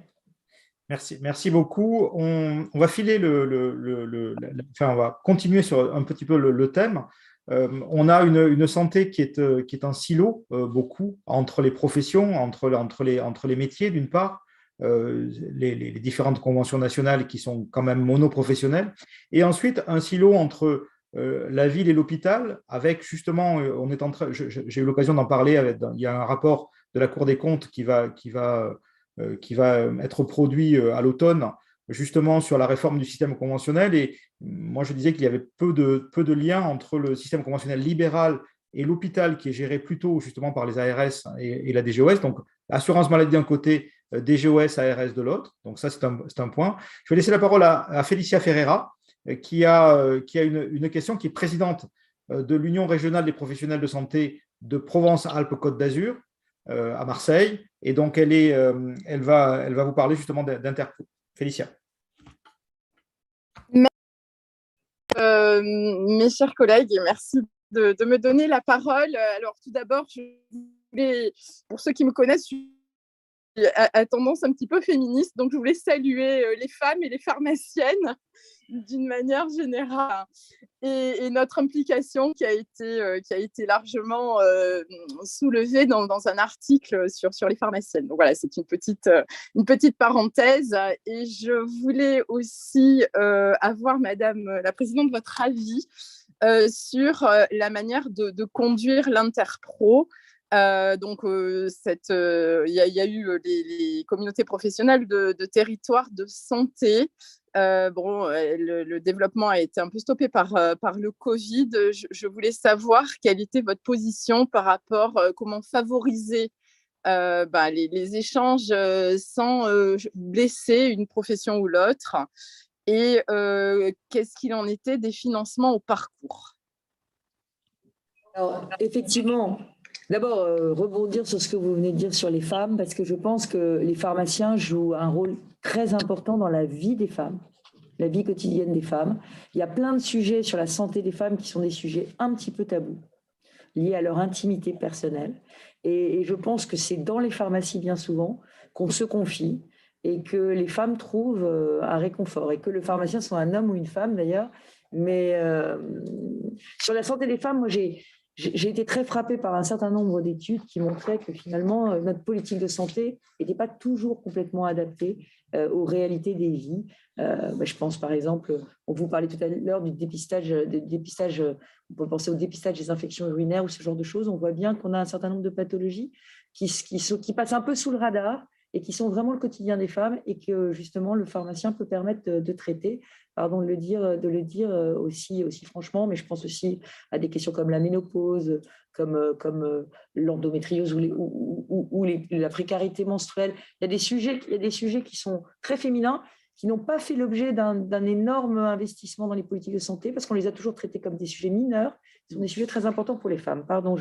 Merci beaucoup. On va filer on va continuer sur un petit peu le thème. On a une santé qui est un silo, beaucoup, entre les professions, entre les métiers, d'une part, les différentes conventions nationales qui sont quand même monoprofessionnelles, et ensuite un silo entre la ville et l'hôpital, avec justement, j'ai eu l'occasion d'en parler, il y a un rapport de la Cour des comptes qui va être produit à l'automne, justement sur la réforme du système conventionnel. Et moi, je disais qu'il y avait peu de liens entre le système conventionnel libéral et l'hôpital, qui est géré plutôt justement par les ARS et la DGOS. Donc, assurance maladie d'un côté, DGOS, ARS de l'autre. Donc, ça, c'est un point. Je vais laisser la parole à Félicia Ferreira, qui a une question, qui est présidente de l'Union régionale des professionnels de santé de Provence-Alpes-Côte d'Azur, à Marseille. Et donc, elle va vous parler justement d'Interpro. Félicia. mes chers collègues, et merci de me donner la parole. Alors, tout d'abord, pour ceux qui me connaissent, je suis à tendance un petit peu féministe, donc je voulais saluer les femmes et les pharmaciennes d'une manière générale et notre implication qui a été largement soulevée dans un article sur les pharmaciennes. Donc voilà, c'est une petite parenthèse et je voulais aussi avoir, Madame la Présidente, votre avis sur la manière de conduire l'interpro. Donc, il y a eu les communautés professionnelles de territoire de santé. Le développement a été un peu stoppé par le Covid. Je voulais savoir quelle était votre position par rapport à comment favoriser les échanges sans blesser une profession ou l'autre. Et qu'est-ce qu'il en était des financements au parcours? Alors, effectivement, d'abord, rebondir sur ce que vous venez de dire sur les femmes, parce que je pense que les pharmaciens jouent un rôle très important dans la vie des femmes, la vie quotidienne des femmes. Il y a plein de sujets sur la santé des femmes qui sont des sujets un petit peu tabous, liés à leur intimité personnelle. Et je pense que c'est dans les pharmacies, bien souvent, qu'on se confie et que les femmes trouvent un réconfort, et que le pharmacien soit un homme ou une femme, d'ailleurs. Mais sur la santé des femmes, moi, j'ai été très frappée par un certain nombre d'études qui montraient que finalement, notre politique de santé n'était pas toujours complètement adaptée aux réalités des vies. Je pense par exemple, on vous parlait tout à l'heure du dépistage, on peut penser au dépistage des infections urinaires ou ce genre de choses. On voit bien qu'on a un certain nombre de pathologies qui passent un peu sous le radar et qui sont vraiment le quotidien des femmes et que justement le pharmacien peut permettre de traiter. Pardon de le dire aussi franchement, mais je pense aussi à des questions comme la ménopause, comme l'endométriose ou la précarité menstruelle. Il y a des sujets qui sont très féminins, qui n'ont pas fait l'objet d'un énorme investissement dans les politiques de santé, parce qu'on les a toujours traités comme des sujets mineurs. Ce sont des sujets très importants pour les femmes. Pardon,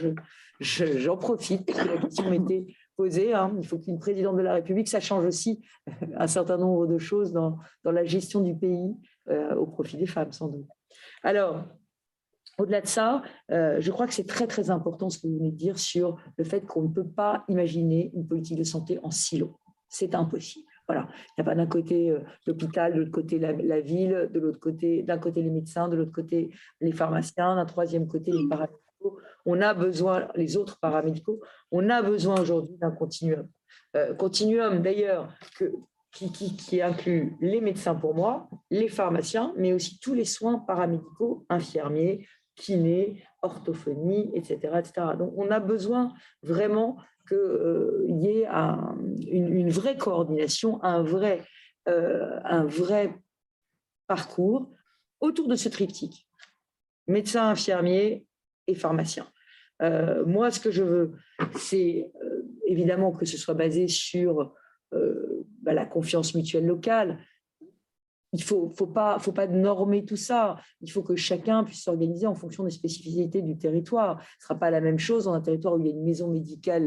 j'en profite, parce que la question m'était posée. Il faut qu'une présidente de la République, ça change aussi un certain nombre de choses dans la gestion du pays, au profit des femmes, sans doute. Alors, au-delà de ça, je crois que c'est très, très important ce que vous venez de dire sur le fait qu'on ne peut pas imaginer une politique de santé en silo. C'est impossible. Voilà. Il n'y a pas d'un côté l'hôpital, de l'autre côté la ville, d'un côté les médecins, de l'autre côté les pharmaciens, d'un troisième côté les paramédicaux. On a besoin, les autres paramédicaux, on a besoin aujourd'hui d'un continuum. Continuum d'ailleurs qui inclut les médecins pour moi, les pharmaciens, mais aussi tous les soins paramédicaux, infirmiers, kinés, orthophonie, etc., etc. Donc, on a besoin vraiment qu'il y ait une vraie coordination, un vrai parcours autour de ce triptyque, médecin, infirmier et pharmacien. Moi, ce que je veux, c'est évidemment que ce soit basé sur la confiance mutuelle locale. Il ne faut pas normer tout ça. Il faut que chacun puisse s'organiser en fonction des spécificités du territoire. Ce ne sera pas la même chose dans un territoire où il y a une maison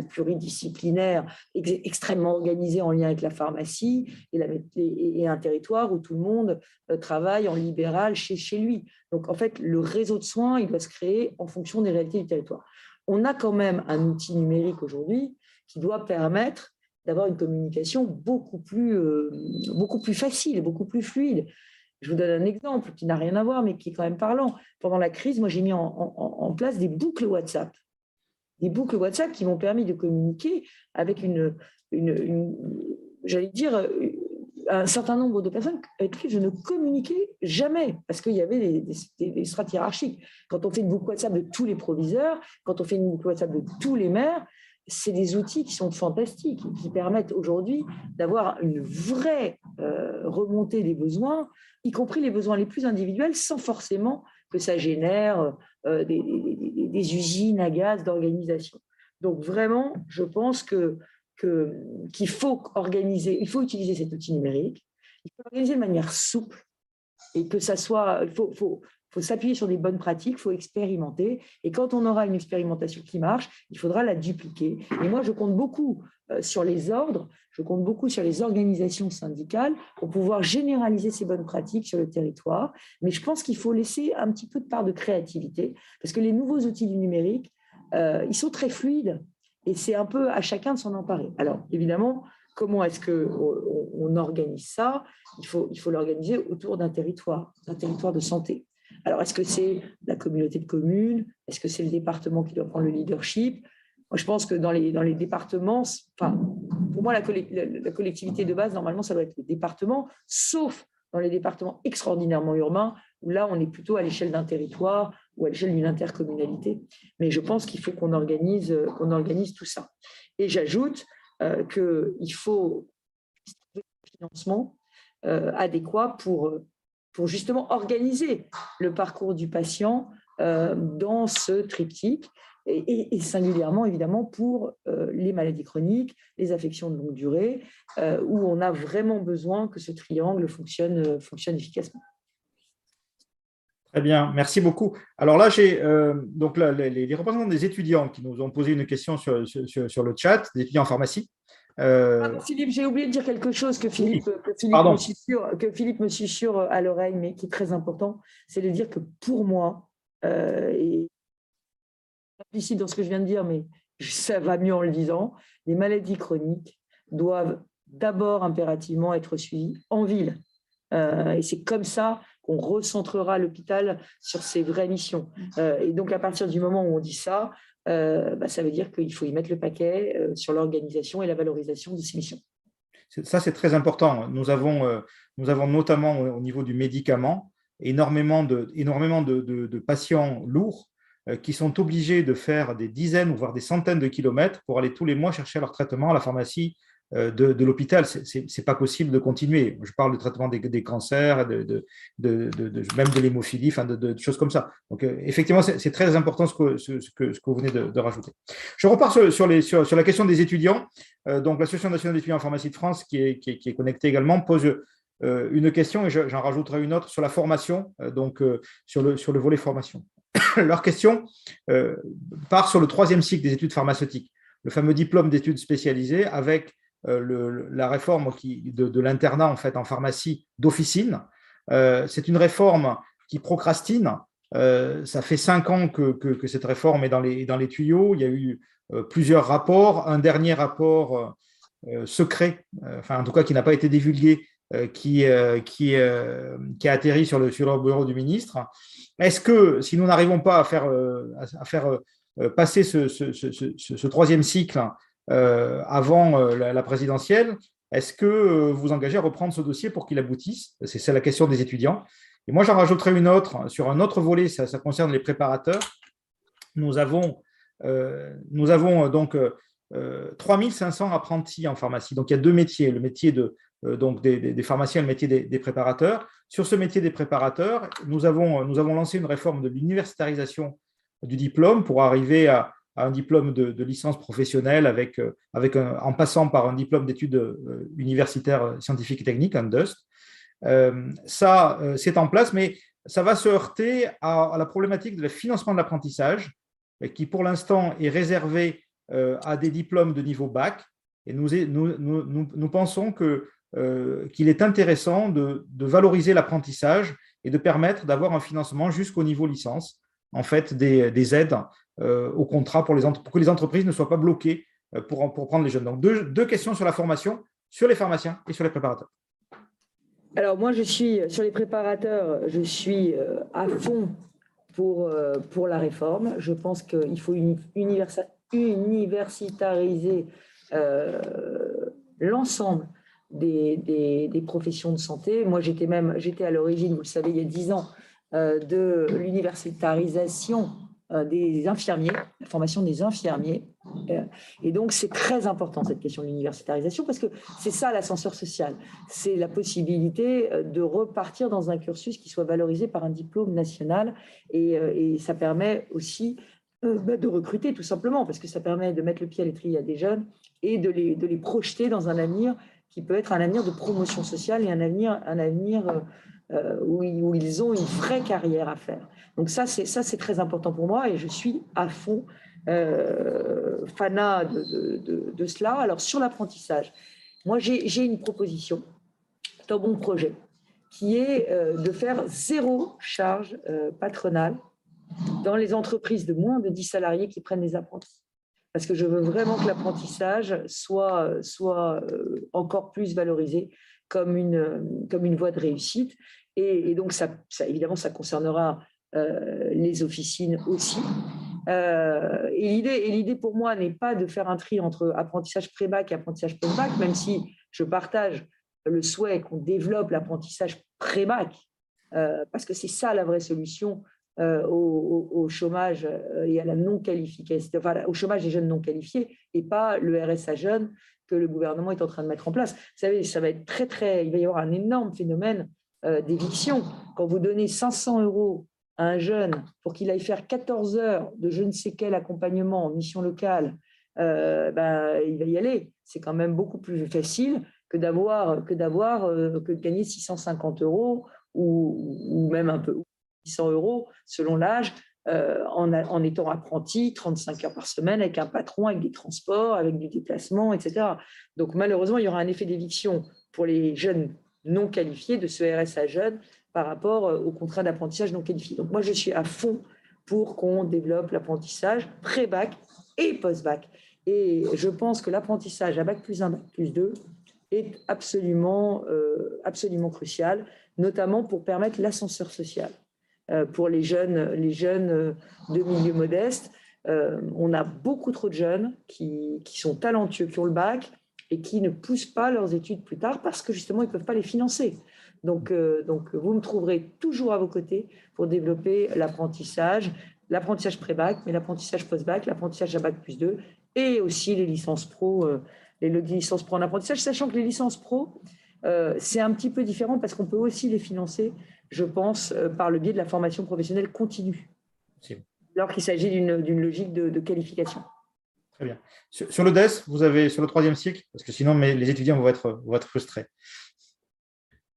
pluridisciplinaire extrêmement organisée en lien avec la pharmacie et un territoire où tout le monde travaille en libéral chez lui. Donc, en fait, le réseau de soins, il doit se créer en fonction des réalités du territoire. On a quand même un outil numérique aujourd'hui qui doit permettre d'avoir une communication beaucoup plus facile, beaucoup plus fluide. Je vous donne un exemple qui n'a rien à voir, mais qui est quand même parlant. Pendant la crise, moi, j'ai mis en place des boucles WhatsApp. Des boucles WhatsApp qui m'ont permis de communiquer avec j'allais dire, un certain nombre de personnes avec qui je ne communiquais jamais, parce qu'il y avait des strates hiérarchiques. Quand on fait une boucle WhatsApp de tous les proviseurs, quand on fait une boucle WhatsApp de tous les maires, c'est des outils qui sont fantastiques, qui permettent aujourd'hui d'avoir une vraie remontée des besoins, y compris les besoins les plus individuels, sans forcément que ça génère des usines à gaz d'organisation. Donc vraiment, je pense qu'il faut utiliser cet outil numérique, il faut l'organiser de manière souple, et que ça soit, faut s'appuyer sur des bonnes pratiques, il faut expérimenter. Et quand on aura une expérimentation qui marche, il faudra la dupliquer. Et moi, je compte beaucoup sur les ordres, je compte beaucoup sur les organisations syndicales pour pouvoir généraliser ces bonnes pratiques sur le territoire. Mais je pense qu'il faut laisser un petit peu de part de créativité, parce que les nouveaux outils du numérique, ils sont très fluides et c'est un peu à chacun de s'en emparer. Alors, évidemment, comment est-ce qu'on organise ça? Il faut l'organiser autour d'un territoire de santé. Alors, est-ce que c'est la communauté de communes? Est-ce que c'est le département qui doit prendre le leadership? Moi, je pense que dans les départements, pour moi, la collectivité de base, normalement, ça doit être le département, sauf dans les départements extraordinairement urbains, où là, on est plutôt à l'échelle d'un territoire ou à l'échelle d'une intercommunalité. Mais je pense qu'il faut qu'on organise tout ça. Et j'ajoute qu'il faut un financement adéquat pour justement organiser le parcours du patient dans ce triptyque et singulièrement, évidemment, pour les maladies chroniques, les affections de longue durée, où on a vraiment besoin que ce triangle fonctionne efficacement. Très bien, merci beaucoup. Alors là, j'ai donc là, les représentants des étudiants qui nous ont posé une question sur le chat, des étudiants en pharmacie. Philippe, j'ai oublié de dire quelque chose que Philippe me susurre à l'oreille, mais qui est très important, c'est de dire que pour moi, et implicite dans ce que je viens de dire, mais ça va mieux en le disant, les maladies chroniques doivent d'abord impérativement être suivies en ville. Et c'est comme ça qu'on recentrera l'hôpital sur ses vraies missions. Et donc, à partir du moment où on dit ça, ça veut dire qu'il faut y mettre le paquet sur l'organisation et la valorisation de ces missions. Ça, c'est très important. Nous avons notamment au niveau du médicament énormément de patients lourds qui sont obligés de faire des dizaines, voire des centaines de kilomètres pour aller tous les mois chercher leur traitement à la pharmacie de l'hôpital. Ce n'est pas possible de continuer. Je parle de traitement des cancers, même de l'hémophilie, de choses comme ça. Donc, effectivement, c'est très important ce que vous venez de rajouter. Je repars sur la question des étudiants. Donc, l'Association nationale d'étudiants en pharmacie de France, qui est connectée également, pose une question, et j'en rajouterai une autre sur la formation, sur le volet formation. Leur question part sur le 3e cycle des études pharmaceutiques, le fameux diplôme d'études spécialisées avec la réforme de l'internat en pharmacie d'officine. C'est une réforme qui procrastine. Ça fait 5 ans que cette réforme est dans les tuyaux. Il y a eu plusieurs rapports. Un dernier rapport secret, en tout cas qui n'a pas été divulgué, qui a atterri sur le bureau du ministre. Est-ce que si nous n'arrivons pas à faire passer ce 3e cycle avant la présidentielle, est-ce que vous engagez à reprendre ce dossier pour qu'il aboutisse? C'est la question des étudiants. Et moi, j'en rajouterai une autre sur un autre volet, ça concerne les préparateurs. Nous avons donc 3500 apprentis en pharmacie. Donc, il y a 2 métiers, le métier des pharmaciens et le métier des préparateurs. Sur ce métier des préparateurs, nous avons lancé une réforme de l'universitarisation du diplôme pour arriver à un diplôme de licence professionnelle en passant par un diplôme d'études universitaires scientifiques et techniques, un DUST. Ça, c'est en place, mais ça va se heurter à la problématique de financement de l'apprentissage, qui pour l'instant est réservé à des diplômes de niveau bac. Et nous pensons qu'il est intéressant de valoriser l'apprentissage et de permettre d'avoir un financement jusqu'au niveau licence, des aides au contrat pour que les entreprises ne soient pas bloquées pour prendre les jeunes. Donc, deux questions sur la formation, sur les pharmaciens et sur les préparateurs. Alors, moi, sur les préparateurs, je suis à fond pour la réforme. Je pense qu'il faut universitariser l'ensemble des professions de santé. Moi, j'étais à l'origine, vous le savez, il y a 10 ans, de l'universitarisation des infirmiers, la formation des infirmiers. Et donc, c'est très important, cette question de l'universitarisation, parce que c'est ça l'ascenseur social. C'est la possibilité de repartir dans un cursus qui soit valorisé par un diplôme national. Et ça permet aussi de recruter, tout simplement, parce que ça permet de mettre le pied à l'étrier à des jeunes et de les projeter dans un avenir qui peut être un avenir de promotion sociale et un avenir où ils ont une vraie carrière à faire. Donc ça, c'est très important pour moi et je suis à fond fanat de cela. Alors, sur l'apprentissage, moi, j'ai une proposition dans mon projet qui est de faire 0 charge patronale dans les entreprises de moins de 10 salariés qui prennent des apprentis. Parce que je veux vraiment que l'apprentissage soit encore plus valorisé comme une voie de réussite. Et donc, évidemment, ça concernera les officines aussi. Et l'idée pour moi n'est pas de faire un tri entre apprentissage pré-bac et apprentissage post-bac, même si je partage le souhait qu'on développe l'apprentissage pré-bac, parce que c'est ça la vraie solution au chômage et à la non-qualification, enfin, au chômage des jeunes non qualifiés, et pas le RSA jeune que le gouvernement est en train de mettre en place. Vous savez, ça va être il va y avoir un énorme phénomène d'éviction. Quand vous donnez 500 € à un jeune pour qu'il aille faire 14 heures de je ne sais quel accompagnement en mission locale, il va y aller. C'est quand même beaucoup plus facile que de gagner 650 € ou même un peu 600 € selon l'âge, en étant apprenti 35 heures par semaine avec un patron, avec des transports, avec du déplacement, etc. Donc malheureusement, il y aura un effet d'éviction pour les jeunes non qualifiés de ce RSA jeune par rapport au contrat d'apprentissage non qualifié. Donc moi, je suis à fond pour qu'on développe l'apprentissage pré-bac et post-bac. Et je pense que l'apprentissage à bac plus 1, bac plus 2 est absolument crucial, notamment pour permettre l'ascenseur social. Pour les jeunes de milieu modeste, on a beaucoup trop de jeunes qui sont talentueux, qui ont le bac et qui ne poussent pas leurs études plus tard parce que justement, ils ne peuvent pas les financer. Donc, vous me trouverez toujours à vos côtés pour développer l'apprentissage pré-bac, mais l'apprentissage post-bac, l'apprentissage à bac plus 2 et aussi les licences pro, en apprentissage, sachant que les licences pro, c'est un petit peu différent parce qu'on peut aussi les financer, je pense, par le biais de la formation professionnelle continue, alors qu'il s'agit d'une logique de qualification. Très bien. Sur le DES, vous avez sur le 3e cycle, parce que sinon les étudiants vont être frustrés.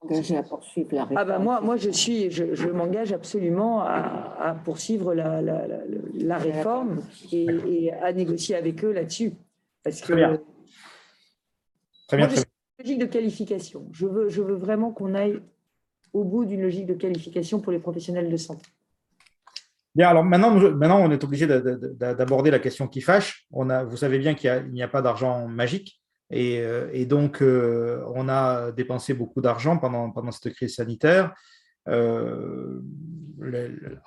Engagé à poursuivre la réforme. Moi, je m'engage absolument à poursuivre la réforme et à négocier avec eux là-dessus. Parce que Très bien. Moi, je suis une logique de qualification. Je veux vraiment qu'on aille au bout d'une logique de qualification pour les professionnels de santé. Bien, alors maintenant, on est obligé d'aborder la question qui fâche. Vous savez bien qu'il n'y a pas d'argent magique. Et donc, on a dépensé beaucoup d'argent pendant cette crise sanitaire,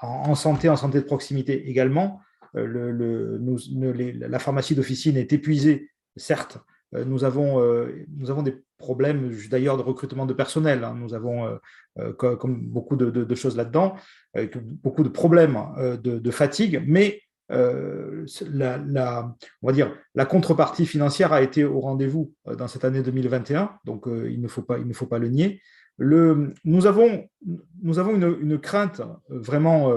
en santé de proximité également. La pharmacie d'officine est épuisée, certes. Nous avons des problèmes d'ailleurs de recrutement de personnel. Nous avons, comme beaucoup de choses là-dedans, beaucoup de problèmes de fatigue, mais on va dire, la contrepartie financière a été au rendez-vous dans cette année 2021, donc il ne faut pas le nier. Nous avons une crainte vraiment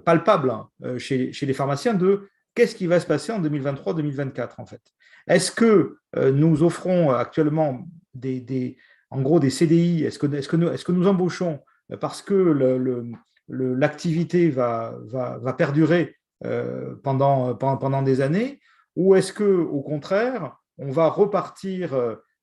palpable chez les pharmaciens de qu'est-ce qui va se passer en 2023-2024 en fait. Est-ce que nous offrons actuellement en gros des CDI? Est-ce que nous embauchons parce que l'activité va perdurer pendant des années, ou est-ce qu'au contraire, on va repartir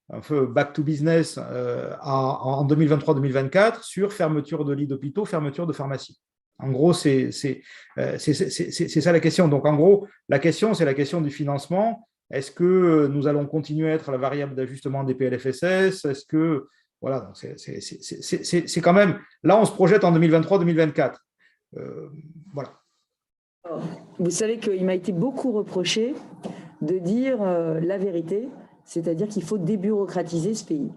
un peu back to business en 2023-2024 sur fermeture de lits d'hôpitaux, fermeture de pharmacies? En gros, c'est ça la question. Donc, en gros, la question, c'est la question du financement. Est-ce que nous allons continuer à être la variable d'ajustement des PLFSS? Est-ce que… Voilà, c'est quand même… Là, on se projette en 2023-2024. Voilà. Vous savez qu'il m'a été beaucoup reproché de dire la vérité, c'est-à-dire qu'il faut débureaucratiser ce pays.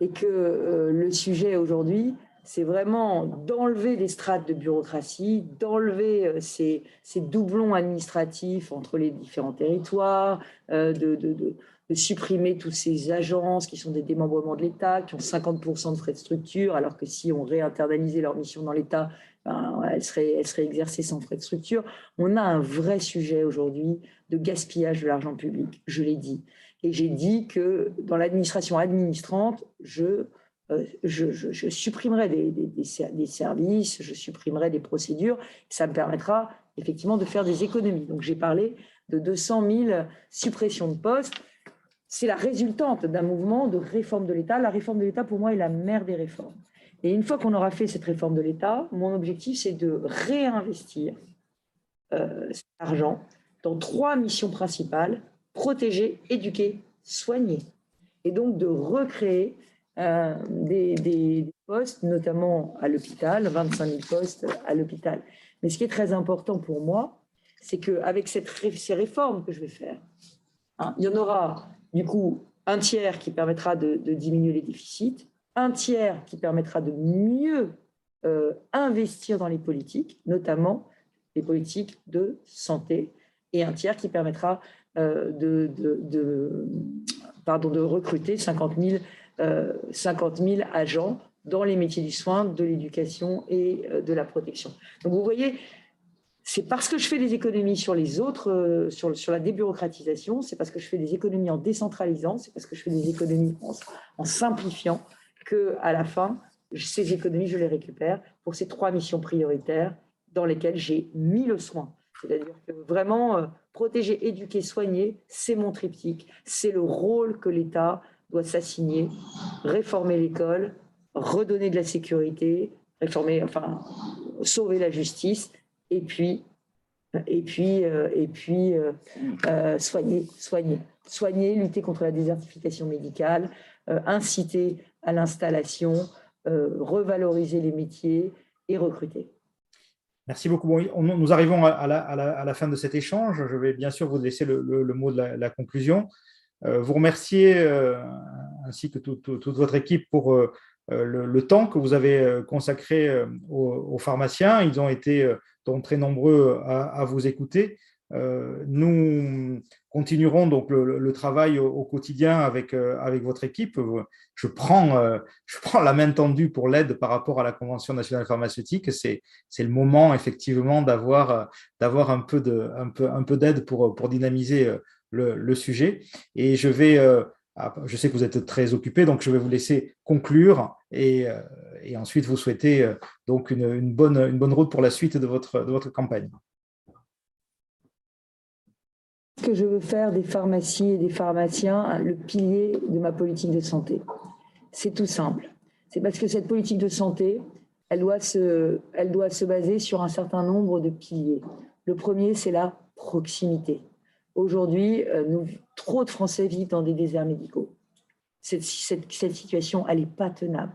Et que le sujet aujourd'hui, c'est vraiment d'enlever des strates de bureaucratie, d'enlever ces doublons administratifs entre les différents territoires, de supprimer toutes ces agences qui sont des démembrements de l'État, qui ont 50% de frais de structure, alors que si on réinternalisait leur mission dans l'État, elle serait exercée sans frais de structure. On a un vrai sujet aujourd'hui de gaspillage de l'argent public, je l'ai dit. Et j'ai dit que dans l'administration administrante, je je supprimerai des services, je supprimerai des procédures. Ça me permettra effectivement de faire des économies. Donc, j'ai parlé de 200 000 suppressions de postes. C'est la résultante d'un mouvement de réforme de l'État. La réforme de l'État, pour moi, est la mère des réformes. Et une fois qu'on aura fait cette réforme de l'État, mon objectif, c'est de réinvestir cet argent dans 3 missions principales: protéger, éduquer, soigner. Et donc de recréer des postes, notamment à l'hôpital, 25 000 postes à l'hôpital. Mais ce qui est très important pour moi, c'est qu'avec ces réformes que je vais faire, il y en aura du coup un tiers qui permettra de diminuer les déficits, un tiers qui permettra de mieux investir dans les politiques, notamment les politiques de santé, et un tiers qui permettra de recruter 50 000 agents dans les métiers du soin, de l'éducation et de la protection. Donc vous voyez, c'est parce que je fais des économies sur les autres, sur la débureaucratisation, c'est parce que je fais des économies en décentralisant, c'est parce que je fais des économies en simplifiant qu'à la fin, ces économies, je les récupère pour ces 3 missions prioritaires dans lesquelles j'ai mis le soin. C'est-à-dire que vraiment, protéger, éduquer, soigner, c'est mon triptyque, c'est le rôle que l'État doit s'assigner: réformer l'école, redonner de la sécurité, sauver la justice, et puis soigner, lutter contre la désertification médicale, inciter à l'installation, revaloriser les métiers et recruter. Merci beaucoup. Bon, nous arrivons à la fin de cet échange. Je vais bien sûr vous laisser le mot de la conclusion. Vous remercier ainsi que toute votre équipe pour le temps que vous avez consacré aux pharmaciens. Ils ont été donc très nombreux à vous écouter. Nous continuerons donc le travail au quotidien avec votre équipe. Je prends la main tendue pour l'aide par rapport à la Convention nationale pharmaceutique. C'est le moment effectivement d'avoir un peu d'aide pour dynamiser le sujet. Et je sais que vous êtes très occupé, donc je vais vous laisser conclure et ensuite vous souhaiter donc une bonne route pour la suite de votre campagne. Que je veux faire des pharmacies et des pharmaciens le pilier de ma politique de santé. C'est tout simple. C'est parce que cette politique de santé, elle doit se baser sur un certain nombre de piliers. Le premier, c'est la proximité. Aujourd'hui, trop de Français vivent dans des déserts médicaux. Cette situation, elle n'est pas tenable.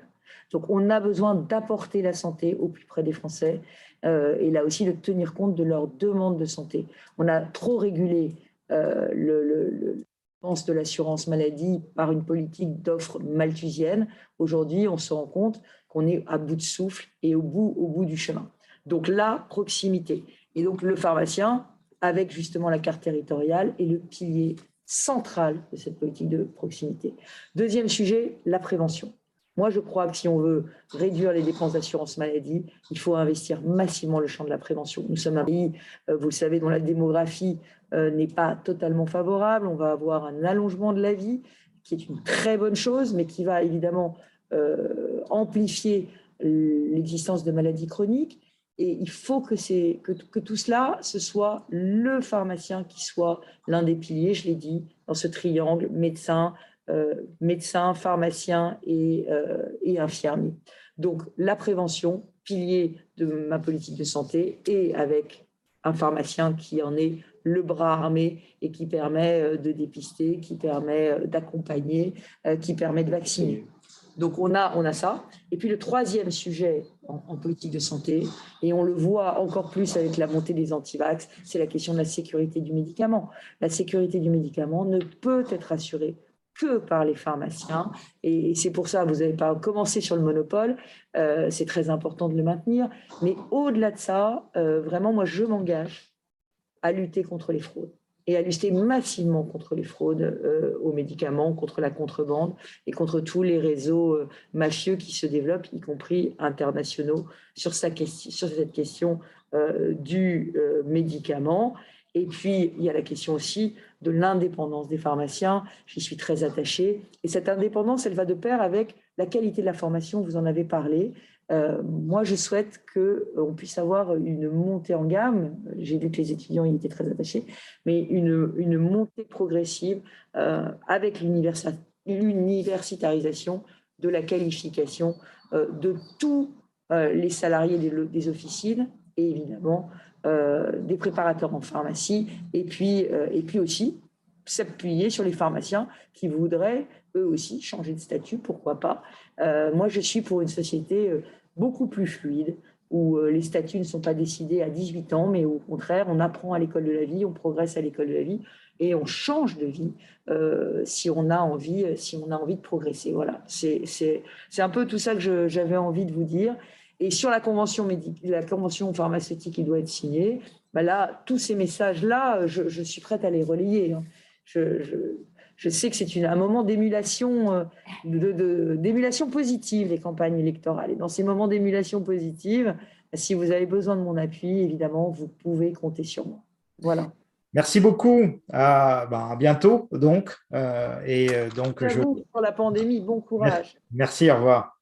Donc, on a besoin d'apporter la santé au plus près des Français et là aussi de tenir compte de leurs demandes de santé. On a trop régulé le dépense de l'assurance maladie par une politique d'offre malthusienne. Aujourd'hui, on se rend compte qu'on est à bout de souffle et au bout du chemin. Donc, la proximité. Et donc, le pharmacien, avec justement la carte territoriale, est le pilier central de cette politique de proximité. Deuxième sujet, la prévention. Moi, je crois que si on veut réduire les dépenses d'assurance maladie, il faut investir massivement le champ de la prévention. Nous sommes un pays, vous le savez, dont la démographie n'est pas totalement favorable. On va avoir un allongement de la vie, qui est une très bonne chose, mais qui va évidemment amplifier l'existence de maladies chroniques. Et il faut que tout cela, ce soit le pharmacien qui soit l'un des piliers, je l'ai dit, dans ce triangle médecin, pharmacien et infirmier. Donc, la prévention, pilier de ma politique de santé, et avec un pharmacien qui en est le bras armé et qui permet de dépister, qui permet d'accompagner, qui permet de vacciner. Donc, on a ça. Et puis, le troisième sujet en politique de santé, et on le voit encore plus avec la montée des antivax, c'est la question de la sécurité du médicament. La sécurité du médicament ne peut être assurée que par les pharmaciens. Et c'est pour ça, vous n'avez pas commencé sur le monopole, c'est très important de le maintenir. Mais au-delà de ça, vraiment, moi, je m'engage à lutter contre les fraudes et à lutter massivement contre les fraudes aux médicaments, contre la contrebande et contre tous les réseaux mafieux qui se développent, y compris internationaux, sur cette question du médicament. Et puis, il y a la question aussi de l'indépendance des pharmaciens. J'y suis très attachée. Et cette indépendance, elle va de pair avec La qualité de la formation, vous en avez parlé. Moi, je souhaite qu'on puisse avoir une montée en gamme. J'ai vu que les étudiants y étaient très attachés, mais une montée progressive avec l'universitarisation de la qualification de tous les salariés des officines et évidemment des préparateurs en pharmacie et puis aussi s'appuyer sur les pharmaciens qui voudraient eux aussi changer de statut, pourquoi pas. Moi, je suis pour une société beaucoup plus fluide, où les statuts ne sont pas décidés à 18 ans, mais au contraire, on apprend à l'école de la vie, on progresse à l'école de la vie et on change de vie si on a envie de progresser. Voilà, c'est un peu tout ça que j'avais envie de vous dire. Et sur la convention pharmaceutique qui doit être signée, ben là, tous ces messages-là, je suis prête à les relayer. Hein. Je sais que c'est un moment d'émulation, d'émulation positive, les campagnes électorales. Et dans ces moments d'émulation positive, si vous avez besoin de mon appui, évidemment, vous pouvez compter sur moi. Voilà. Merci beaucoup. À bientôt, donc. Pour la pandémie, bon courage. Merci, au revoir.